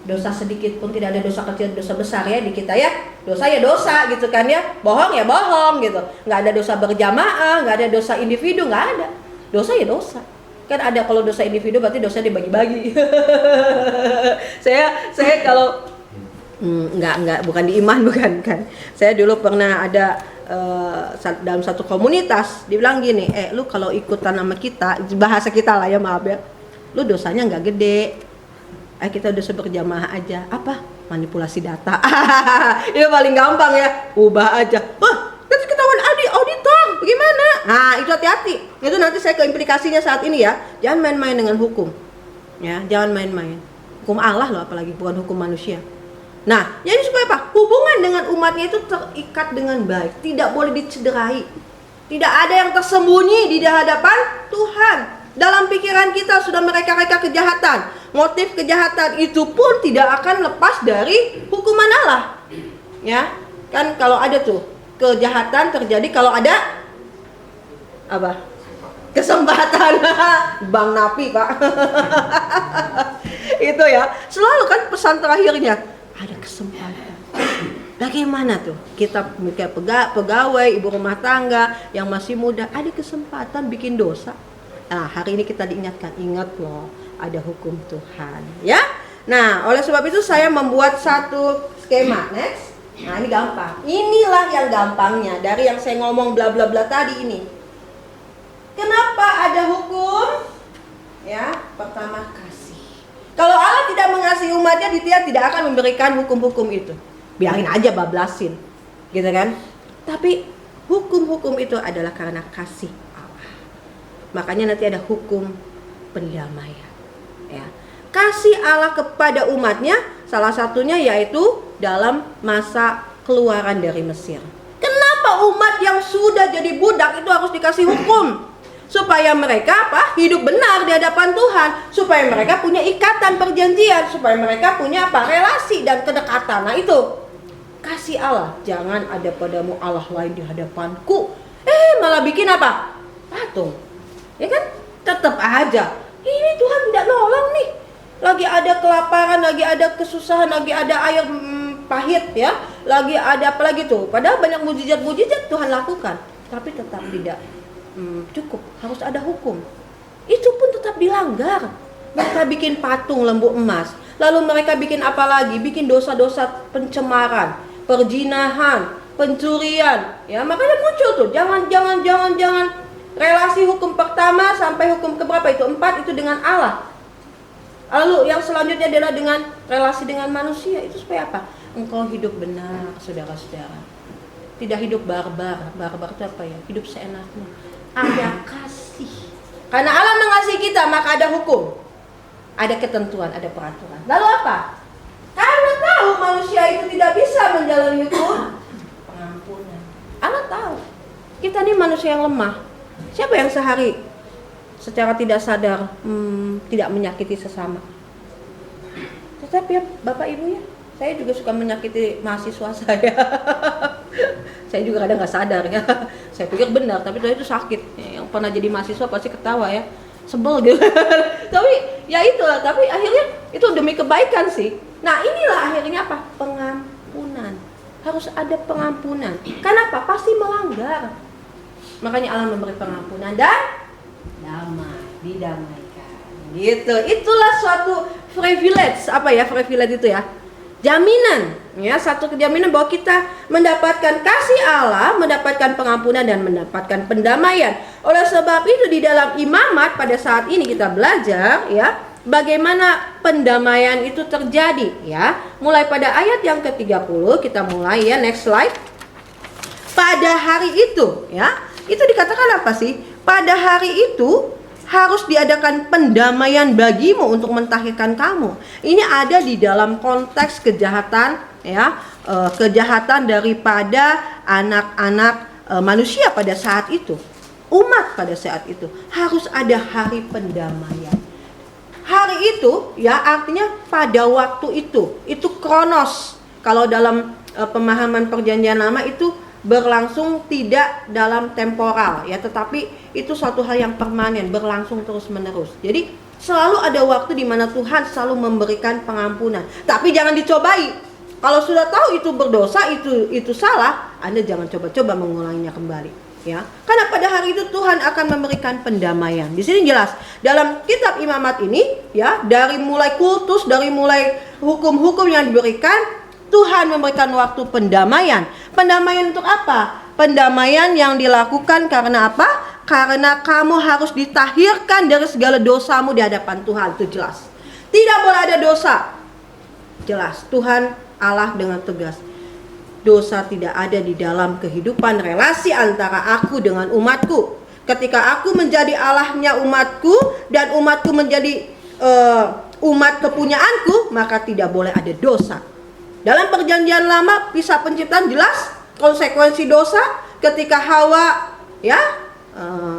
Dosa sedikit pun, tidak ada dosa kecil, dosa besar ya di kita ya. Dosa ya dosa gitu kan ya. Bohong ya bohong gitu. Nggak ada dosa berjamaah, nggak ada dosa individu, nggak ada. Dosa ya dosa. Kan ada kalau dosa individu berarti dosa dibagi-bagi. saya kalau enggak, bukan di iman, bukan kan. Saya dulu pernah ada dalam satu komunitas, dibilang gini, lu kalau ikutan sama kita, bahasa kita lah ya, maaf ya, lu dosanya nggak gede, kita dosa berjamaah aja. Apa? Manipulasi data. Itu paling gampang ya, ubah aja. Nanti ketahuan auditor, bagaimana? Nah, itu hati-hati. Itu nanti saya ke implikasinya saat ini ya. Jangan main-main dengan hukum. Ya, jangan main-main. Hukum Allah loh, apalagi bukan hukum manusia. Nah, jadi supaya apa? Hubungan dengan umatnya itu terikat dengan baik, tidak boleh dicederai. Tidak ada yang tersembunyi di hadapan Tuhan. Dalam pikiran kita sudah mereka-reka kejahatan. Motif kejahatan itu pun tidak akan lepas dari hukuman Allah. Ya, kan kalau ada tuh kejahatan terjadi kalau ada apa? Kesempatan. Bang Napi, Pak. Itu ya. Selalu kan pesan terakhirnya, ada kesempatan. Bagaimana tuh kita pegawai, ibu rumah tangga yang masih muda, ada kesempatan bikin dosa. Nah, hari ini kita diingatkan, ingat loh, ada hukum Tuhan, ya. Nah, oleh sebab itu saya membuat satu skema. Next. Nah, ini gampang. Inilah yang gampangnya dari yang saya ngomong bla bla bla tadi ini. Kenapa ada hukum? Ya, pertama kasih. Kalau Allah tidak mengasihi umatnya, dia tidak akan memberikan hukum-hukum itu. Biarin aja bablasin, gitu kan? Tapi hukum-hukum itu adalah karena kasih Allah. Makanya nanti ada hukum pendamaian. Ya, kasih Allah kepada umatnya, salah satunya yaitu dalam masa keluaran dari Mesir. Kenapa umat yang sudah jadi budak itu harus dikasih hukum? Supaya mereka hidup benar di hadapan Tuhan, supaya mereka punya ikatan perjanjian, supaya mereka punya relasi dan kedekatan. Nah, itu kasih Allah. Jangan ada padamu Allah lain di hadapanku. Malah bikin apa? Patung. Ya kan? Tetap aja ini Tuhan tidak nolong nih. Lagi ada kelaparan, lagi ada kesusahan, lagi ada air pahit ya, lagi ada apa lagi tuh. Padahal banyak mujizat-mujizat Tuhan lakukan, tapi tetap tidak cukup, harus ada hukum. Itu pun tetap dilanggar. Mereka bikin patung lembu emas, lalu mereka bikin apa lagi? Bikin dosa-dosa pencemaran, perzinahan, pencurian. Ya, makanya muncul tuh, jangan relasi hukum pertama sampai hukum keberapa itu? 4 itu dengan Allah. Lalu yang selanjutnya adalah dengan relasi dengan manusia. Itu supaya apa? Engkau hidup benar, saudara-saudara. Tidak hidup barbar. Barbar itu apa ya? Hidup seenaknya. Ada kasih. Karena Allah mengasihi kita, maka ada hukum. Ada ketentuan, ada peraturan. Lalu apa? Karena tahu manusia itu tidak bisa menjalani hukum, pengampunan. Allah tahu kita ini manusia yang lemah. Siapa yang sehari secara tidak sadar tidak menyakiti sesama? Tetapi ya Bapak Ibu ya, saya juga suka menyakiti mahasiswa saya. Saya juga kadang nggak sadar ya. Saya pikir benar, tapi itu sakit. Yang pernah jadi mahasiswa pasti ketawa ya, sebel gitu. Tapi ya itulah. Tapi akhirnya itu demi kebaikan sih. Nah, inilah akhirnya apa? Pengampunan. Harus ada pengampunan. Kenapa? Pasti melanggar. Makanya Allah memberi pengampunan dan damai, didamaikan. Gitu. Itulah suatu privilege. Apa ya privilege itu ya? Jaminan, ya, satu jaminan bahwa kita mendapatkan kasih Allah, mendapatkan pengampunan dan mendapatkan pendamaian. Oleh sebab itu di dalam imamat pada saat ini kita belajar ya, bagaimana pendamaian itu terjadi ya. Mulai pada ayat yang ke-30 kita mulai ya, next slide. Pada hari itu ya, itu dikatakan apa sih? Pada hari itu harus diadakan pendamaian bagimu untuk mentahirkan kamu. Ini ada di dalam konteks kejahatan ya, kejahatan daripada anak-anak manusia pada saat itu. Umat pada saat itu harus ada hari pendamaian. Hari itu ya artinya pada waktu itu kronos. Kalau dalam pemahaman perjanjian lama itu berlangsung tidak dalam temporal ya, tetapi itu suatu hal yang permanen, berlangsung terus menerus. Jadi selalu ada waktu di mana Tuhan selalu memberikan pengampunan. Tapi jangan dicobai. Kalau sudah tahu itu berdosa, itu salah, Anda jangan coba-coba mengulanginya kembali. Ya, karena pada hari itu Tuhan akan memberikan pendamaian. Di sini jelas dalam kitab Imamat ini, ya, dari mulai kultus, dari mulai hukum-hukum yang diberikan, Tuhan memberikan waktu pendamaian. Pendamaian untuk apa? Pendamaian yang dilakukan karena apa? Karena kamu harus ditahirkan dari segala dosamu di hadapan Tuhan. Itu jelas. Tidak boleh ada dosa. Jelas, Tuhan Allah dengan tegas. Dosa tidak ada di dalam kehidupan relasi antara aku dengan umatku. Ketika aku menjadi Allahnya umatku dan umatku menjadi umat kepunyaanku, maka tidak boleh ada dosa. Dalam perjanjian lama, kisah penciptaan jelas konsekuensi dosa ketika Hawa, ya,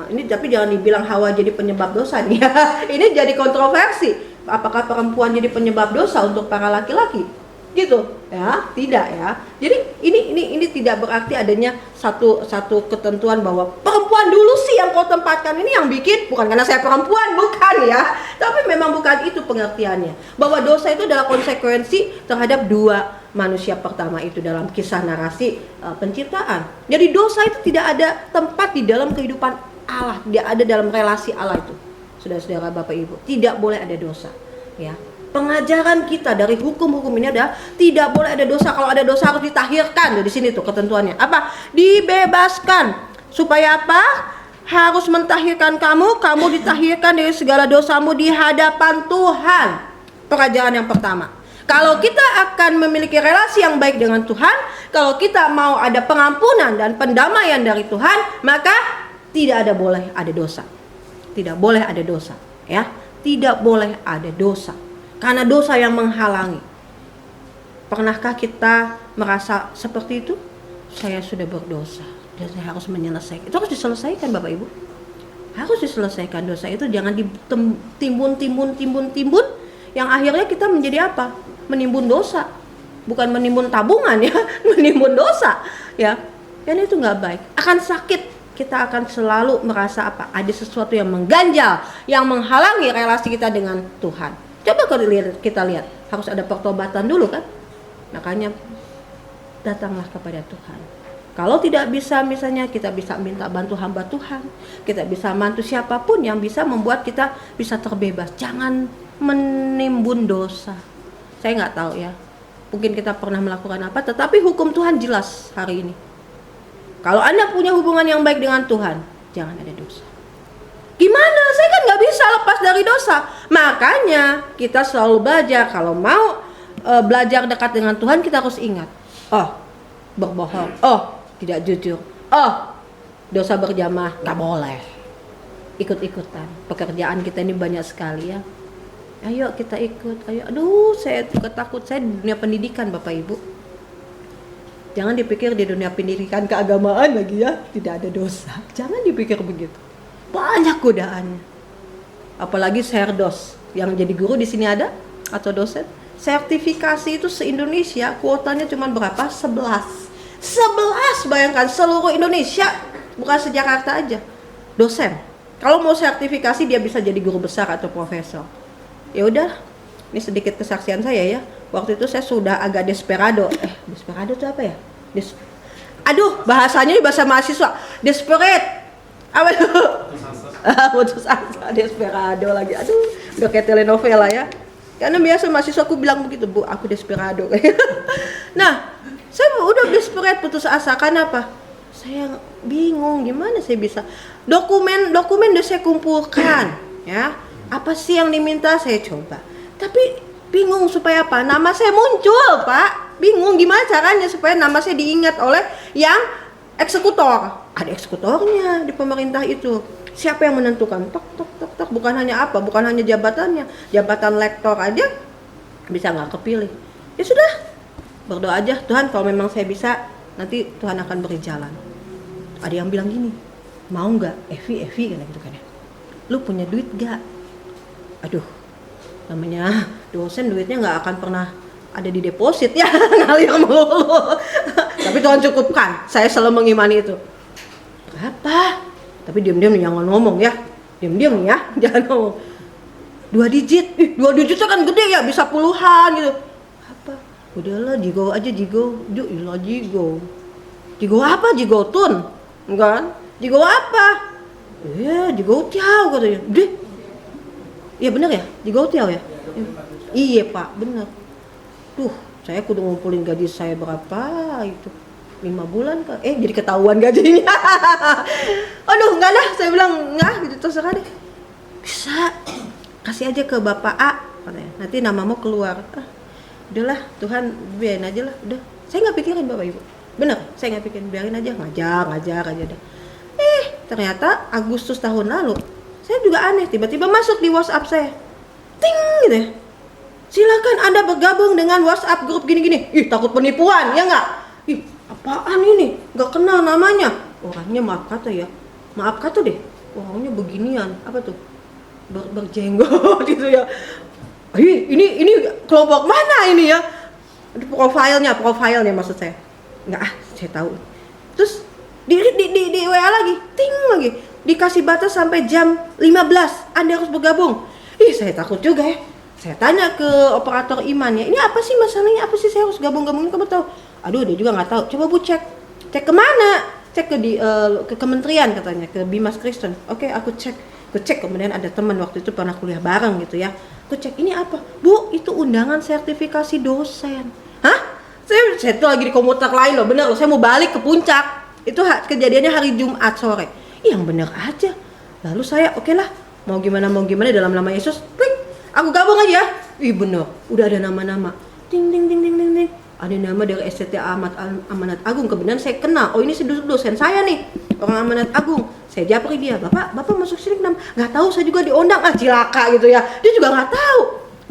ini tapi jangan dibilang Hawa jadi penyebab dosa nih ya. Ini jadi kontroversi. Apakah perempuan jadi penyebab dosa untuk para laki-laki? Gitu ya, tidak ya. Jadi ini tidak berarti adanya satu ketentuan bahwa perempuan dulu sih yang kau tempatkan. Ini yang bikin, bukan karena saya perempuan, bukan ya, tapi memang bukan itu pengertiannya, bahwa dosa itu adalah konsekuensi terhadap dua manusia pertama itu dalam kisah narasi penciptaan. Jadi dosa itu tidak ada tempat di dalam kehidupan Allah, tidak ada dalam relasi Allah itu. Saudara-saudara, Bapak Ibu, tidak boleh ada dosa ya. Pengajaran kita dari hukum-hukum ini adalah tidak boleh ada dosa. Kalau ada dosa harus ditahirkan. Di sini tuh ketentuannya. Apa? Dibebaskan. Supaya apa? Harus mentahirkan kamu ditahirkan dari segala dosamu di hadapan Tuhan. Pengajaran yang pertama. Kalau kita akan memiliki relasi yang baik dengan Tuhan, kalau kita mau ada pengampunan dan pendamaian dari Tuhan, maka tidak boleh ada dosa. Tidak boleh ada dosa, ya. Tidak boleh ada dosa. Karena dosa yang menghalangi. Pernahkah kita merasa seperti itu? Saya sudah berdosa dan saya harus menyelesaikan. Itu harus diselesaikan, Bapak Ibu. Harus diselesaikan dosa itu, jangan ditimbun yang akhirnya kita menjadi apa? Menimbun dosa. Bukan menimbun tabungan ya, menimbun dosa ya. Dan itu nggak baik. Akan sakit. Kita akan selalu merasa apa? Ada sesuatu yang mengganjal, yang menghalangi relasi kita dengan Tuhan. Coba kita lihat, harus ada pertobatan dulu kan? Makanya datanglah kepada Tuhan. Kalau tidak bisa, misalnya kita bisa minta bantu hamba Tuhan, kita bisa bantu siapapun yang bisa membuat kita bisa terbebas. Jangan menimbun dosa. Saya nggak tahu ya, mungkin kita pernah melakukan apa, tetapi hukum Tuhan jelas hari ini. Kalau Anda punya hubungan yang baik dengan Tuhan, jangan ada dosa. Gimana? Saya kan nggak bisa lepas dari dosa. Makanya kita selalu belajar, kalau mau belajar dekat dengan Tuhan, kita harus ingat. Oh, berbohong. Oh, tidak jujur. Oh, dosa berjamaah, nggak boleh. Ikut-ikutan. Pekerjaan kita ini banyak sekali ya. Ayo kita ikut. Ayo, aduh, saya juga takut. Saya di dunia pendidikan, Bapak Ibu. Jangan dipikir di dunia pendidikan keagamaan lagi ya, tidak ada dosa. Jangan dipikir begitu. Banyak godaannya. Apalagi serdos yang jadi guru di sini ada atau dosen. Sertifikasi itu se-Indonesia kuotanya cuma berapa? 11. 11, bayangkan seluruh Indonesia, bukan se-Jakarta aja. Dosen. Kalau mau sertifikasi dia bisa jadi guru besar atau profesor. Ya udah, ini sedikit kesaksian saya ya. Waktu itu saya sudah agak desperado. Desperado itu apa ya? Aduh, bahasanya ini bahasa mahasiswa. Desperate. Apa itu? Putus asa, desperado lagi. Aduh, udah kayak telenovela ya. Karena biasa mahasiswa aku bilang begitu, Bu, aku desperado. Nah, saya udah desperate, putus asa. Kenapa? Saya bingung gimana saya bisa. Dokumen udah saya kumpulkan, ya. Apa sih yang diminta? Saya coba. Tapi bingung supaya apa? Nama saya muncul, Pak. Bingung gimana caranya supaya nama saya diingat oleh yang eksekutor. Ada eksekutornya di pemerintah itu. Siapa yang menentukan? Tok. Bukan hanya apa, bukan hanya jabatannya. Jabatan lektor aja bisa nggak kepilih. Ya sudah, berdoa aja. Tuhan, kalau memang saya bisa, nanti Tuhan akan beri jalan. Ada yang bilang gini, mau nggak? Evi kan gitu kan ya. Lu punya duit nggak? Aduh, namanya dosen duitnya nggak akan pernah ada di deposit ya, ngalir melulu. Tapi Tuhan cukupkan. Saya selalu mengimani itu. Apa? Tapi diam-diam nih, jangan ngomong ya. Diam-diam nih ya, jangan ngomong. 2 digit, 2 digitnya kan gede ya, bisa puluhan gitu. Apa? Udahlah, jigo aja jigo. Ilah jigo. Jigo apa? Jigo tun? Enggak kan? Jigo apa? Jigo tiao katanya. Deh. Iya bener ya? Jigo tiao ya? Iya Pak, bener. Tuh, saya kudu ngumpulin gaji saya berapa itu. 5 bulan kan? Jadi ketahuan gajinya. Aduh, enggak lah, saya bilang enggak gitu, terserah deh. Bisa. Kasih aja ke Bapak A katanya. Nanti namamu keluar. Udahlah, Tuhan biarin aja lah, udah. Saya nggak pikirin Bapak Ibu. Bener, saya nggak pikirin, biarin aja, ngajar aja deh. Ternyata Agustus tahun lalu, saya juga aneh, tiba-tiba masuk di WhatsApp saya. Ting gitu ya. Silakan Anda bergabung dengan WhatsApp grup gini-gini. Takut penipuan, ya nggak? Apaan ini? Nggak kenal namanya. Orangnya maaf kata deh. Orangnya beginian, apa tuh? Berjenggot gitu ya. Ini kelompok mana ini ya? Profilnya maksud saya. Enggak saya tahu. Terus di WA lagi, ting lagi. Dikasih batas sampai jam 15, Anda harus bergabung. Saya takut juga ya. Saya tanya ke operator imannya, ini apa sih masalahnya? Apa sih saya harus gabung-gabungin? Kamu tahu? Aduh, dia juga nggak tahu. Coba Bu cek kemana? Cek ke kementerian katanya, ke Bimas Kristen. Oke, aku cek. Kemudian ada teman waktu itu pernah kuliah bareng gitu ya. Aku cek, ini apa? Bu, itu undangan sertifikasi dosen. Hah? Saya tuh lagi di komuter lain loh, bener loh. Saya mau balik ke puncak. Itu kejadiannya hari Jumat sore. Yang bener aja. Lalu saya, oke lah, mau gimana dalam nama Yesus, klik. Aku gabung aja. Bener, udah ada nama-nama. Ding. Ada nama dari SCT Amanat Agung. Kebetulan saya kenal. Ini si dosen saya nih, orang Amanat Agung. Saya japri dia, Bapak masuk sini kenapa? Nggak tahu, saya juga diundang. Cilaka gitu ya. Dia juga nggak tahu.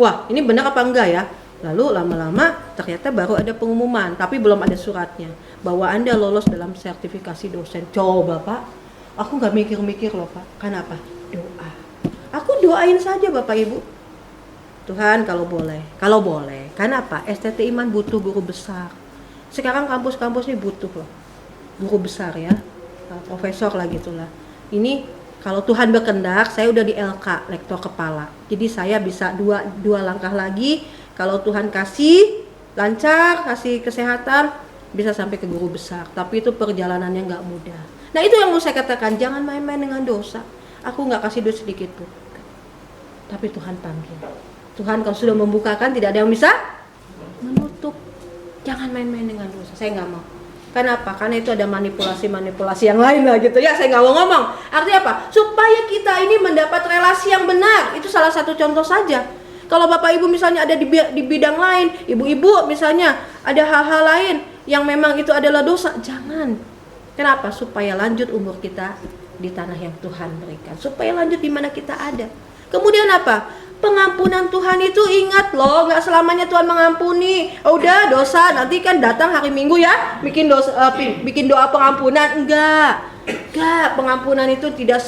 Wah, ini benar apa enggak ya? Lalu lama-lama ternyata baru ada pengumuman, tapi belum ada suratnya bahwa Anda lolos dalam sertifikasi dosen. Coba Pak, aku nggak mikir-mikir loh Pak. Kenapa? Doa. Aku doain saja Bapak Ibu. Tuhan kalau boleh. Kenapa? STT Iman butuh guru besar. Sekarang kampus-kampus ini butuh loh guru besar ya, profesor lah gitulah. Ini kalau Tuhan berkehendak, saya udah di LK, lektor kepala. Jadi saya bisa dua langkah lagi. Kalau Tuhan kasih lancar, kasih kesehatan, bisa sampai ke guru besar. Tapi itu perjalanannya nggak mudah. Nah itu yang mau saya katakan, jangan main-main dengan dosa. Aku nggak kasih duit sedikit pun. Tapi Tuhan panggil. Tuhan kalau sudah membukakan, tidak ada yang bisa menutup. Jangan main-main dengan dosa. Saya nggak mau. Kenapa? Karena itu ada manipulasi yang lain lah gitu ya. Saya nggak mau ngomong. Artinya apa? Supaya kita ini mendapat relasi yang benar. Itu salah satu contoh saja. Kalau Bapak Ibu misalnya ada di bidang lain, ibu-ibu misalnya ada hal-hal lain yang memang itu adalah dosa, jangan. Kenapa? Supaya lanjut umur kita di tanah yang Tuhan berikan. Supaya lanjut di mana kita ada. Kemudian apa? Pengampunan Tuhan itu ingat loh, nggak selamanya Tuhan mengampuni. Udah dosa, nanti kan datang hari Minggu ya, bikin doa pengampunan. Enggak, pengampunan itu tidak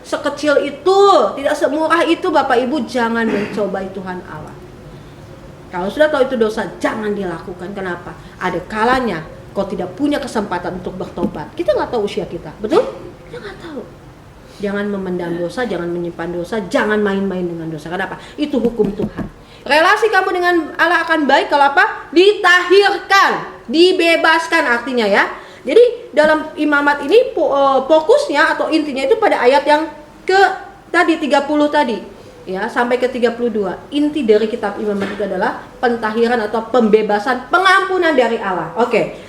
sekecil itu, tidak semurah itu. Bapak Ibu jangan mencobai Tuhan Allah. Kalau sudah tahu itu dosa, jangan dilakukan. Kenapa? Ada kalanya kau tidak punya kesempatan untuk bertobat. Kita nggak tahu usia kita, betul? Kita nggak tahu. Jangan memendam dosa, jangan menyimpan dosa, jangan main-main dengan dosa. Kenapa? Itu hukum Tuhan. Relasi kamu dengan Allah akan baik kalau apa? Ditahirkan, dibebaskan artinya ya. Jadi dalam imamat ini fokusnya atau intinya itu pada ayat yang ke tadi 30 tadi ya sampai ke 32. Inti dari kitab imamat itu adalah pentahiran atau pembebasan, pengampunan dari Allah. Oke.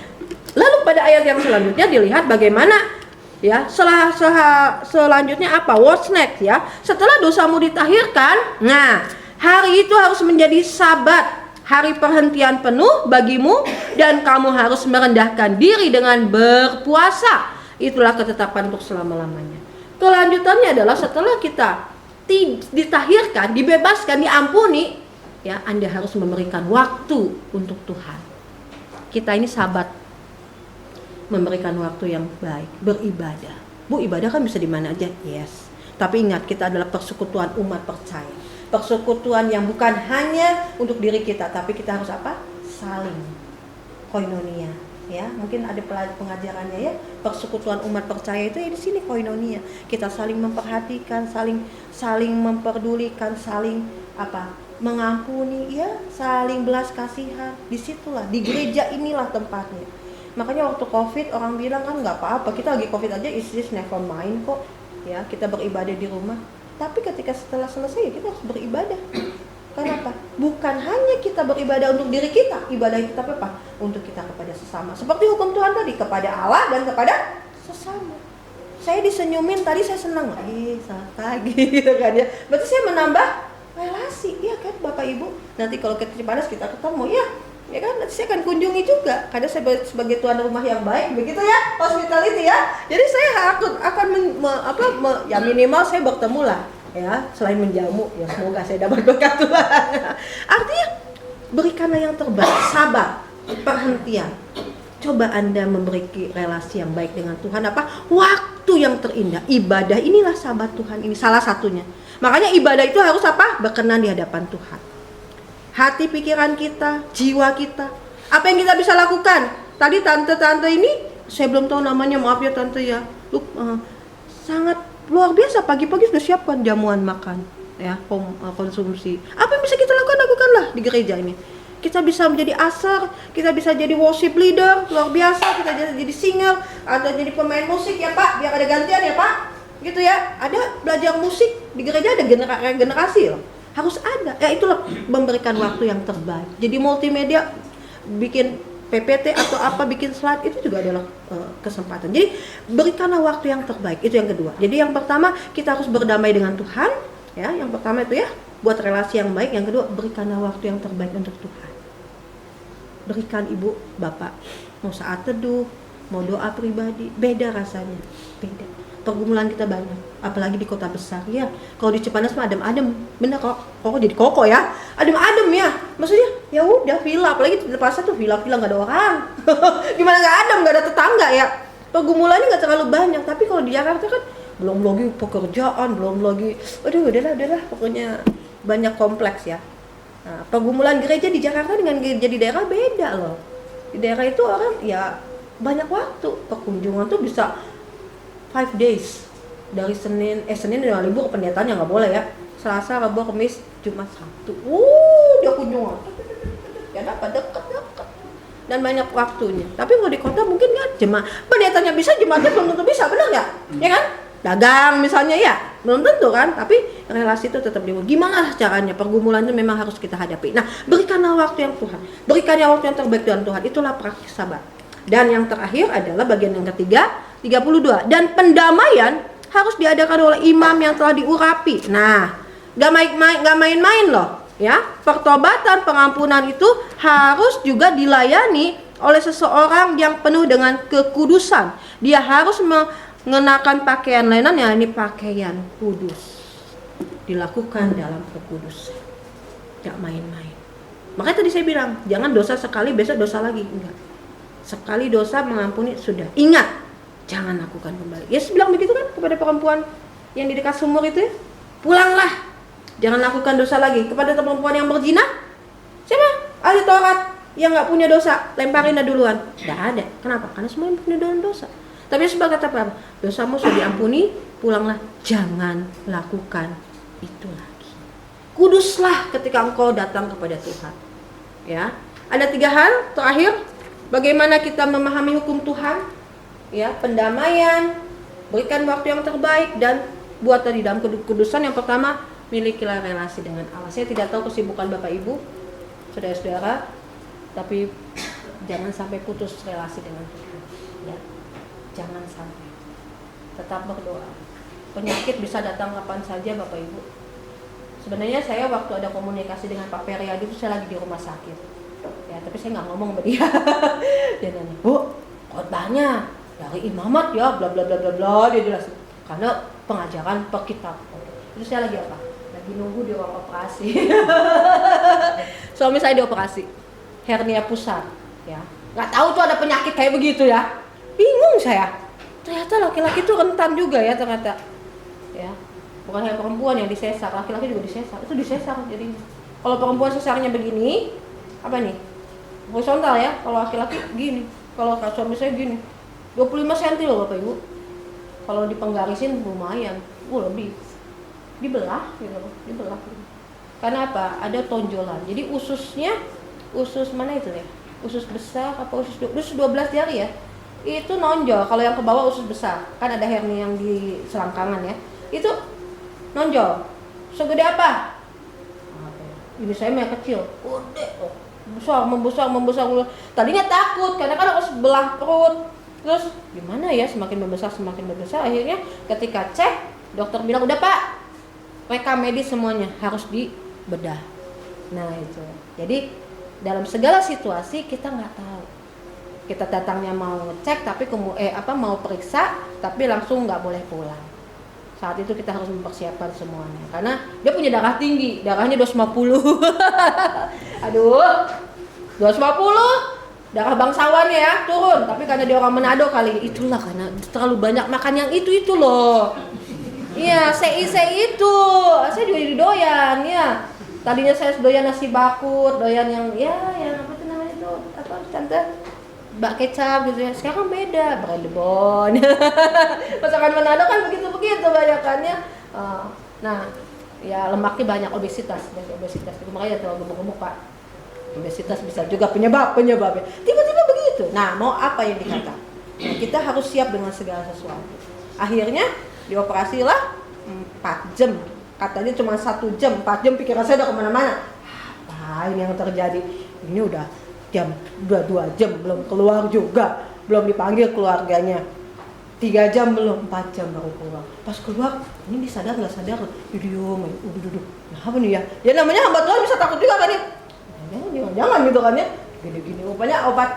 Lalu pada ayat yang selanjutnya dilihat bagaimana ya, selanjutnya apa? What's next ya? Setelah dosamu ditahirkan, nah, hari itu harus menjadi sabat, hari perhentian penuh bagimu dan kamu harus merendahkan diri dengan berpuasa. Itulah ketetapan untuk selama-lamanya. Kelanjutannya adalah setelah kita ditahirkan, dibebaskan, diampuni, ya, Anda harus memberikan waktu untuk Tuhan. Kita ini sabat, memberikan waktu yang baik, beribadah. Bu, ibadah kan bisa di mana aja? Yes. Tapi ingat, kita adalah persekutuan umat percaya. Persekutuan yang bukan hanya untuk diri kita, tapi kita harus apa? Saling. Koinonia, ya. Mungkin ada pengajarannya ya. Persekutuan umat percaya itu ya di sini koinonia. Kita saling memperhatikan, saling memperdulikan, saling apa? Mengampuni, ya, saling belas kasihan. Disitulah, di gereja inilah tempatnya. Makanya waktu COVID orang bilang kan nggak apa-apa, kita lagi COVID aja is this never mind kok. Ya, kita beribadah di rumah. Tapi ketika setelah selesai ya kita harus beribadah. Kenapa? Bukan hanya kita beribadah untuk diri kita, ibadah kita apa? Untuk kita kepada sesama. Seperti hukum Tuhan tadi, kepada Allah dan kepada sesama. Saya disenyumin tadi, saya senang. Selamat pagi gitu kan ya. Berarti saya menambah relasi, ya kan Bapak Ibu. Nanti kalau kita Cipanas kita ketemu ya kan, nanti saya akan kunjungi juga karena saya sebagai tuan rumah yang baik, begitu ya, hospitality ya. Jadi saya akan ya minimal saya bertemu lah ya, selain menjamu ya, semoga saya dapat berkat Tuhan. Artinya berikanlah yang terbaik, sabar, perhentian. Coba Anda memiliki relasi yang baik dengan Tuhan, waktu yang terindah, ibadah, inilah sahabat Tuhan, ini salah satunya. Makanya ibadah itu harus berkenan di hadapan Tuhan. Hati pikiran kita, jiwa kita, apa yang kita bisa lakukan. Tadi tante-tante ini, saya belum tahu namanya, maaf ya tante ya, sangat luar biasa, pagi-pagi sudah siapkan jamuan makan ya, konsumsi. Apa yang bisa kita lakukanlah di gereja ini. Kita bisa menjadi asar, kita bisa jadi worship leader, luar biasa, kita jadi singer, atau jadi pemain musik ya Pak, biar ada gantian ya Pak, gitu ya. Ada belajar musik di gereja, ada generasi loh. Harus ada, ya itulah memberikan waktu yang terbaik. Jadi multimedia, bikin PPT atau bikin slide, itu juga adalah kesempatan. Jadi berikanlah waktu yang terbaik, itu yang kedua. Jadi yang pertama, kita harus berdamai dengan Tuhan, ya. Yang pertama itu ya, buat relasi yang baik. Yang kedua, berikanlah waktu yang terbaik untuk Tuhan. Berikan Ibu, Bapak, mau saat teduh, mau doa pribadi, beda rasanya, beda. Pergumulan kita banyak, apalagi di kota besar ya. Kalau di Cipanas mah adem-adem, bener kok jadi koko ya, adem-adem ya. Maksudnya ya udah villa, apalagi di pasar tuh villa-villa nggak ada orang. Gimana nggak adem, nggak ada tetangga ya. Pergumulannya nggak terlalu banyak. Tapi kalau di Jakarta kan belum lagi pekerjaan, belum lagi, udahlah, pokoknya banyak kompleks ya. Nah, pergumulan gereja di Jakarta dengan gereja di daerah beda loh. Di daerah itu orang ya banyak waktu, perkunjungan tuh bisa 5 days, dari Senin dengan libur pendetaannya nggak boleh ya, Selasa, Rabu, Kamis, Jumat, Sabtu, dia kunjungan, ya dapat deket, dan banyak waktunya. Tapi kalau di kota mungkin nggak, pendetanya bisa, jemaatnya belum tentu bisa, benar nggak? Ya kan? Dagang misalnya ya, belum tentu kan, tapi relasi itu tetap dibuat. Gimana caranya? Pergumulan itu memang harus kita hadapi. Nah, berikanlah waktu yang Tuhan, berikanlah waktu yang terbaik dengan Tuhan, itulah praktik sabar. Dan yang terakhir adalah bagian yang ketiga, 32. Dan pendamaian harus diadakan oleh imam yang telah diurapi. Nah, gak main-main loh ya. Pertobatan, pengampunan itu harus juga dilayani oleh seseorang yang penuh dengan kekudusan. Dia harus mengenakan pakaian lenan, ya ini pakaian kudus, dilakukan dalam kekudusan, gak main-main. Makanya tadi saya bilang, jangan dosa sekali besok dosa lagi, enggak. Sekali dosa mengampuni sudah. Ingat, jangan lakukan kembali. Yesus bilang begitu kan kepada perempuan yang di dekat sumur itu ya. Pulanglah, jangan lakukan dosa lagi. Kepada perempuan yang berzina, siapa? Ahli Taurat yang nggak punya dosa, lemparin duluan. Nggak ada. Kenapa? Karena semua punya dosa. Tapi Yesus berkata apa? Dosamu sudah diampuni, pulanglah. Jangan lakukan itu lagi. Kuduslah ketika engkau datang kepada Tuhan. Ya, ada 3 hal terakhir. Bagaimana kita memahami hukum Tuhan? Ya, pendamaian, berikan waktu yang terbaik, dan buat tadi dalam kekudusan. Yang pertama, milikilah relasi dengan Allah. Saya tidak tahu kesibukan Bapak Ibu, saudara-saudara, tapi jangan sampai putus relasi dengan Tuhan. Ya, jangan sampai. Tetap berdoa. Penyakit bisa datang kapan saja Bapak Ibu. Sebenarnya saya waktu ada komunikasi dengan Pak Periadi itu saya lagi di rumah sakit. Ya, tapi saya nggak ngomong sama dia. Dia nanya, Bu, khotbahnya dari imamat ya, bla bla bla bla bla, dia jelasin. Karena pengajaran per kitab. Itu saya lagi apa? Lagi nunggu di ruang operasi. Suami saya dioperasi hernia pusat, ya. Nggak tahu tuh ada penyakit kayak begitu ya. Bingung saya. Ternyata laki-laki itu rentan juga ya ternyata. Ya. Bukan hanya perempuan yang disesar, laki-laki juga disesar. Itu disesar jadinya. Kalau perempuan sesarnya begini, apa nih? Horizontal ya. Kalau laki-laki gini. Kalau suami saya gini. 25 cm loh Bapak Ibu. Kalau dipenggarisin lumayan. Lebih. Dibelah gitu loh. Dibelah. Karena apa? Ada tonjolan. Jadi usus mana itu ya? usus besar apa usus 12 jari ya, itu nonjol. Kalau yang ke bawah usus besar, kan ada hernia yang di selangkangan ya, itu nonjol. Segede apa? Ini saya mah kecil, gede, membesar. Tadinya takut karena kan harus belah perut. Terus gimana ya, semakin membesar. Akhirnya ketika cek, dokter bilang udah Pak, rekam medis semuanya harus dibedah. Nah itu. Jadi dalam segala situasi kita nggak tahu. Kita datangnya mau ngecek tapi mau periksa tapi langsung nggak boleh pulang. Saat itu kita harus mempersiapkan semuanya karena dia punya darah tinggi, darahnya 250. Aduh, 250 darah bangsawan ya turun, tapi karena dia orang Manado kali, itulah karena terlalu banyak makan yang itu loh. Iya, sei itu, saya juga jadi doyan ya. Tadinya saya doyan nasi bakut, doyan yang apa itu namanya itu apa tante, bak kecap gitu ya. Sekarang beda, Brandebon. Masakan Manado kan begitu banyakannya. Nah, ya lemaknya banyak, obesitas itu makanya tuh gemuk-gemuk Pak. Obesitas bisa juga penyebabnya. Tiba-tiba begitu. Nah, mau apa yang dikata? Nah, kita harus siap dengan segala sesuatu. Akhirnya dioperasilah 4 jam. Katanya cuma 1 jam, 4 jam pikiran saya udah kemana-mana. Apa ini yang terjadi? Ini udah jam 2 jam belum keluar juga, belum dipanggil keluarganya. 3 jam belum, 4 jam baru keluar. Pas keluar, ini disadar nggak sadar? Duduk. Nah, apa nih ya? Ya namanya hamba Tuhan bisa takut juga kan ya? Jangan gitu kan ya, gini rupanya obat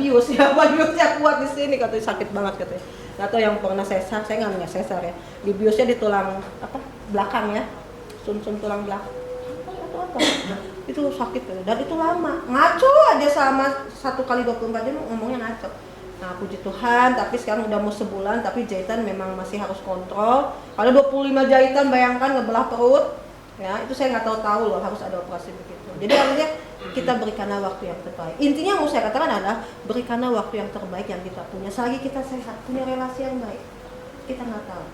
bius ya, obat biusnya kuat di sini katanya, sakit banget katanya. Nggak tahu yang pernah sesar, saya nggak sesar ya, di biusnya di tulang belakang ya, sum tulang belakang apa itu sakit katanya. Dan itu lama, ngaco aja sama 1 kali 24 jam ngomongnya ngaco. Nah puji Tuhan, tapi sekarang udah mau sebulan, tapi jahitan memang masih harus kontrol. Kalau 25 jahitan bayangkan ngebelah perut ya, itu saya nggak tahu loh harus ada operasi begitu. Jadi artinya kita berikanlah waktu yang terbaik. Intinya yang mau saya katakan adalah berikanlah waktu yang terbaik yang kita punya. Selagi kita sehat, punya relasi yang baik, kita nggak tahu.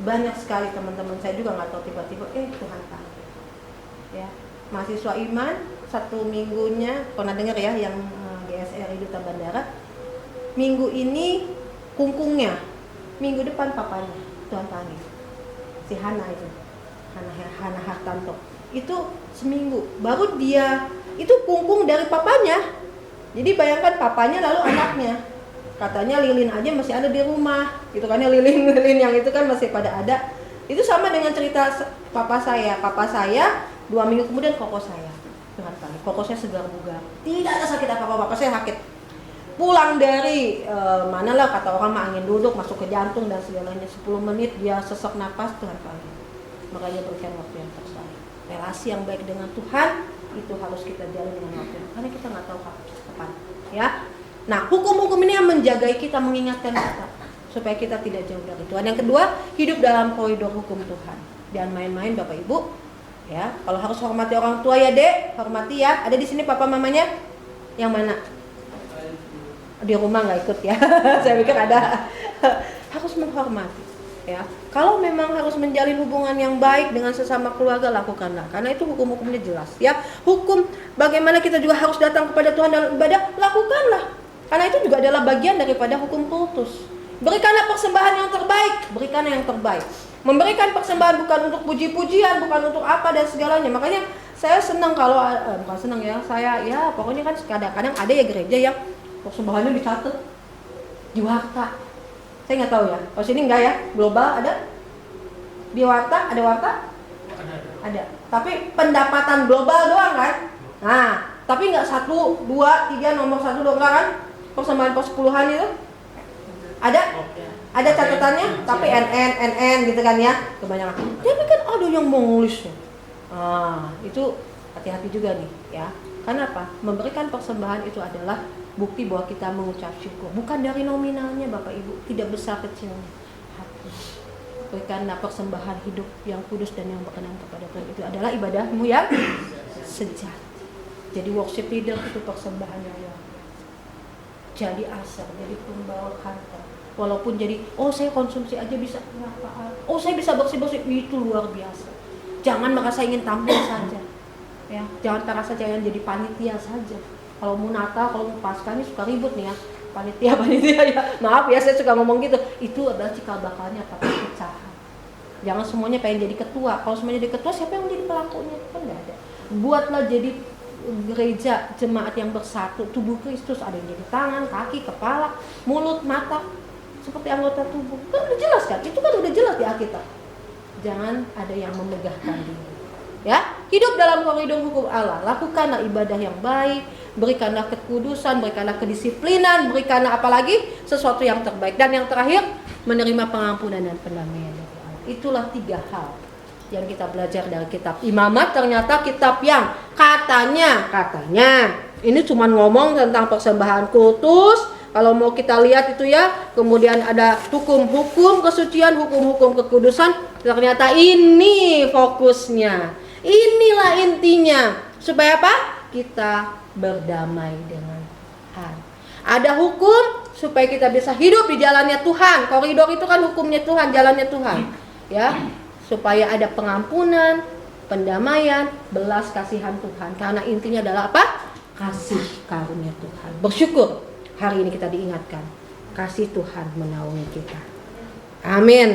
Banyak sekali teman-teman saya juga nggak tahu tiba-tiba Tuhan panggil. Ya, mahasiswa iman 1 minggunya pernah dengar ya yang GSRI Duta Bandara. Minggu ini kungkungnya, minggu depan papanya Tuhan panggil. Si Hana itu. Hana Hartanto itu seminggu baru dia itu kungkung dari papanya. Jadi bayangkan papanya lalu anaknya, katanya lilin aja masih ada di rumah gitu kan ya, lilin yang itu kan masih pada ada. Itu sama dengan cerita papa saya 2 minggu kemudian koko saya dengan pagi, koko saya segar bugar, tidak ada sakit apa-apa. Papa saya sakit pulang dari mana lah kata orang mah angin duduk masuk ke jantung dan segalanya, 10 menit dia sesak napas Tuhan panggil. Makanya berikan waktu yang terbaik. Relasi yang baik dengan Tuhan itu harus kita jalin dengan waktu, karena kita nggak tahu kapan ya. Nah hukum-hukum ini yang menjaga kita, mengingatkan kita supaya kita tidak jauh dari Tuhan. Yang kedua, hidup dalam koridor hukum Tuhan. Jangan main-main Bapak Ibu ya. Kalau harus hormati orang tua ya Dek, hormati ya. Ada di sini papa mamanya yang mana? Di rumah nggak ikut ya. Saya pikir ada. Harus menghormati ya. Kalau memang harus menjalin hubungan yang baik dengan sesama keluarga, lakukanlah, karena itu hukum-hukumnya jelas ya. Hukum bagaimana kita juga harus datang kepada Tuhan dalam ibadah, lakukanlah, karena itu juga adalah bagian daripada hukum kultus. Berikanlah persembahan yang terbaik, berikanlah yang terbaik. Memberikan persembahan bukan untuk puji-pujian, bukan untuk apa dan segalanya. Makanya saya senang kalau bukan senang ya, saya ya pokoknya kan kadang-kadang ada ya gereja yang persembahannya dicatat di warta. Saya nggak tahu ya, kalau sini enggak ya, global ada di warta, ada warta? Ada. Tapi pendapatan global doang kan? Nah, tapi nggak 1, 2, 3 nomor 1 doang kan? Persembahan persepuluhan itu ada catatannya, tapi NN gitu kan ya, kebanyakan. Tapi kan ada yang mau nulisnya. Itu hati-hati juga nih ya. Karena apa? Memberikan persembahan itu adalah bukti bahwa kita mengucap syukur, bukan dari nominalnya Bapak Ibu, tidak besar kecilnya, hati. Berikanlah persembahan hidup yang kudus dan yang berkenan kepada Tuhan, itu adalah ibadahmu yang sejati. Jadi worship leader itu persembahan yang luar biasa. Jadi asar, jadi pembawa kantor. Walaupun jadi, saya konsumsi aja bisa berapa? Saya bisa bersih-bersih, itu luar biasa. Jangan merasa ingin tampil saja. Ya, jangan merasa jangan jadi panitia saja. Kalau mau Natal, kalau mau Paskah ini suka ribut nih ya. Panitia ya. Maaf ya saya suka ngomong gitu. Itu adalah cikal bakalnya perpecahan. Jangan semuanya pengen jadi ketua. Kalau semuanya jadi ketua, siapa yang jadi pelakunya? Kan nggak ada. Buatlah jadi gereja jemaat yang bersatu, tubuh Kristus. Ada yang jadi tangan, kaki, kepala, mulut, mata, seperti anggota tubuh. Kan udah jelas kan? Itu kan udah jelas di Alkitab. Jangan ada yang memegahkan diri. Ya, hidup dalam koridor hukum Allah. Lakukanlah ibadah yang baik, berikanlah kekudusan, berikanlah kedisiplinan, berikanlah apalagi sesuatu yang terbaik. Dan yang terakhir, menerima pengampunan dan pendamaian dari Allah. Itulah 3 hal yang kita belajar dari kitab Imamat. Ternyata kitab yang katanya ini cuma ngomong tentang persembahan kultus. Kalau mau kita lihat itu ya, kemudian ada hukum-hukum kesucian, hukum-hukum kekudusan. Ternyata ini fokusnya, inilah intinya. Supaya apa? Kita berdamai dengan Tuhan. Ada hukum supaya kita bisa hidup di jalannya Tuhan. Koridor itu kan hukumnya Tuhan, jalannya Tuhan. Ya, supaya ada pengampunan, pendamaian, belas kasihan Tuhan. Karena intinya adalah apa? Kasih karunia Tuhan. Bersyukur hari ini kita diingatkan kasih Tuhan menaungi kita. Amin.